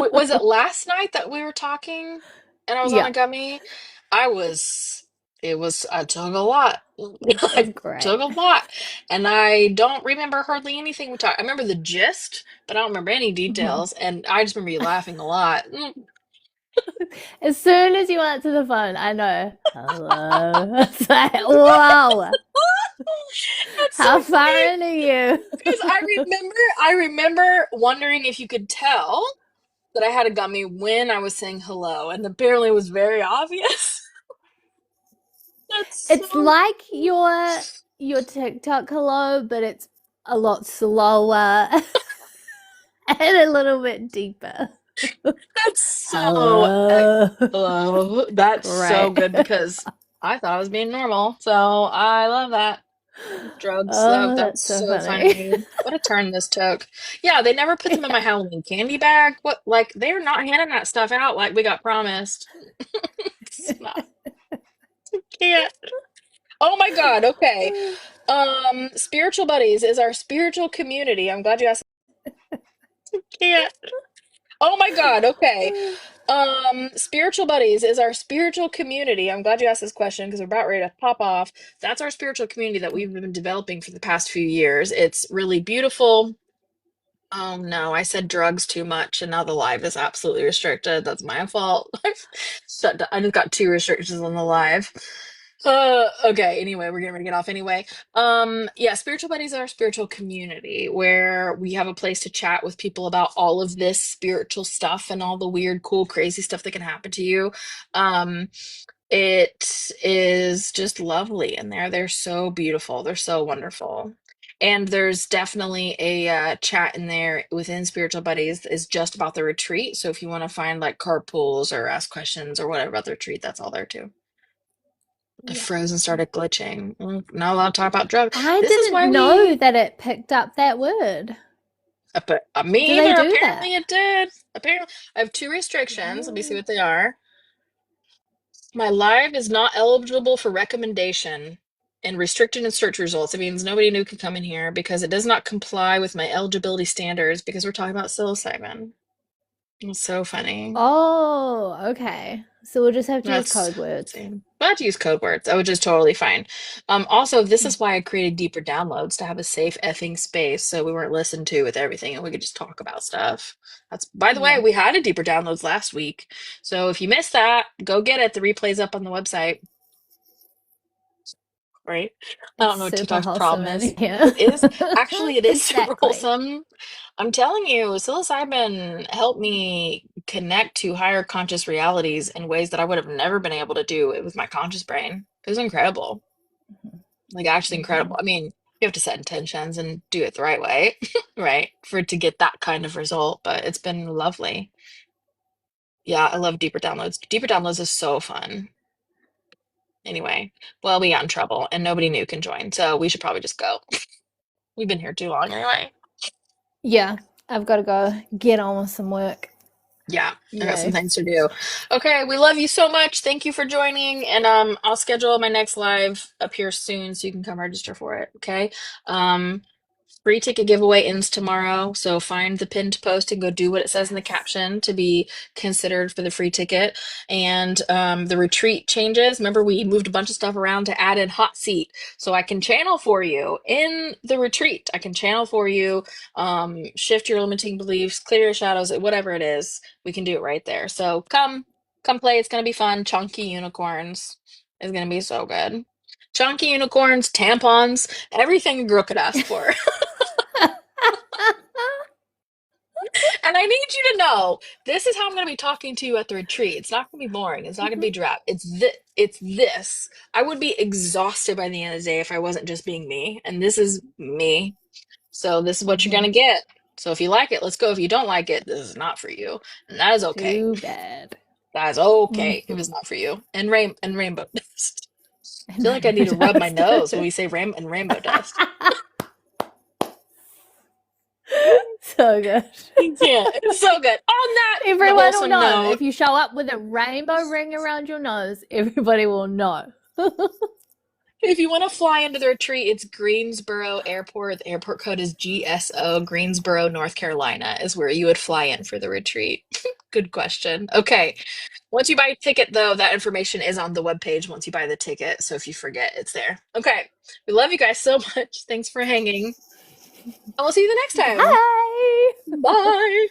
Was it last night that we were talking and I was on Yeah, a gummy? I was, I took a lot. it's I great. took a lot. And I don't remember hardly anything we talked. I remember the gist, but I don't remember any Mhm. details. And I just remember you laughing a lot. As soon as you answer the phone, I know. Hello. It's like, wow. That's so How far funny in are you? because I remember wondering if you could tell that I had a gummy when I was saying hello, and apparently it was very obvious. That's It's so like your TikTok hello, but it's a lot slower and a little bit deeper. that's so Hello. hello. That's so Great. good because I thought I was being normal. So I love that. Drugs. Oh, That's that's so so funny. funny. What a turn this took. Yeah, they never put them in my Yeah. Halloween candy bag. What, like, they're not handing that stuff out like we got promised. It's not, can't. Oh my God. Okay. Spiritual Buddies is our spiritual community. I'm glad you asked. Can't. Oh my God. Okay. Spiritual Buddies is our spiritual community. I'm glad you asked this question because we're about ready to pop off. That's our spiritual community that we've been developing for the past few years. It's really beautiful. Oh no, I said drugs too much and now the live is absolutely restricted. That's my fault. I just got two restrictions on the live. Okay, anyway, we're getting ready to get off anyway. Yeah, Spiritual Buddies are our spiritual community where we have a place to chat with people about all of this spiritual stuff and all the weird, cool, crazy stuff that can happen to you. Um, it is just lovely in there. They're so beautiful. They're so wonderful. And there's definitely a chat in there within Spiritual Buddies is just about the retreat. So if you want to find like carpools or ask questions or whatever about the retreat, that's all there too. I Yeah. froze and started glitching. Not allowed to talk about drugs. I This is didn't why know we, that it picked up that word. but Do me they either. do that? Apparently it did. Apparently, I have two restrictions. Let me see Oh. what they are. My live is not eligible for recommendation and restricted in search results. It means nobody new can come in here because it does not comply with my eligibility standards because we're talking about psilocybin. It's so funny. Oh, okay. So we'll just have to use That's code words. insane. But I have to use code words, which is totally fine. Also, this is why I created deeper downloads to have a safe effing space so we weren't listened to with everything and we could just talk about stuff. That's, by the way, Yeah. we had a deeper downloads last week. So if you missed that, go get it. The replay's up on the website. Right? I It's don't know what super TikTok's wholesome problem in is. here. It is actually it is super Exactly. wholesome. I'm telling you, psilocybin helped me connect to higher conscious realities in ways that I would have never been able to do it with my conscious brain. It was incredible. Like actually incredible. Mhm. I mean, you have to set intentions and do it the right way, right? For it to get that kind of result, but it's been lovely. Yeah, I love deeper downloads. Deeper downloads is so fun. Anyway, well, we got in trouble and nobody new can join, so we should probably just go. We've been here too long anyway. Yeah, I've got to go get on with some work. Yeah, I got some Yay. things to do. Okay, we love you so much. Thank you for joining, and I'll schedule my next live up here soon so you can come register for it. Okay. Um, Free ticket giveaway ends tomorrow, so find the pinned post and go do what it says in the caption to be considered for the free ticket. And the retreat changes. Remember, we moved a bunch of stuff around to add in hot seat, so I can channel for you in the retreat. I can channel for you, shift your limiting beliefs, clear your shadows, whatever it is. We can do it right there. So come play. It's gonna be fun. Chunky unicorns is gonna be so good. Chunky unicorns, tampons, everything a girl could ask for. And I need you to know this is how I'm going to be talking to you at the retreat. It's not going to be boring. It's not going to be drab. It's this. I would be exhausted by the end of the day if I wasn't just being me. And this is me. So this is what you're going to get. So if you like it, let's go. If you don't like it, this is not for you. And that is okay. Too bad. That is okay if it's Mhm. not for you. And rainbow dust. I And feel like I rainbow need to rub my dust. nose when we say rainbow dust. So good. Yeah, it's so good. On that Everyone will wholesome know. note, If you show up with a rainbow ring around your nose, everybody will know. if you want to fly into the retreat, it's Greensboro Airport. The airport code is GSO. Greensboro, North Carolina is where you would fly in for the retreat. Good question. Okay. Once you buy a ticket, though, that information is on the webpage once you buy the ticket. So if you forget, it's there. Okay. We love you guys so much. Thanks for hanging. And we'll see you the next time. Bye. Bye.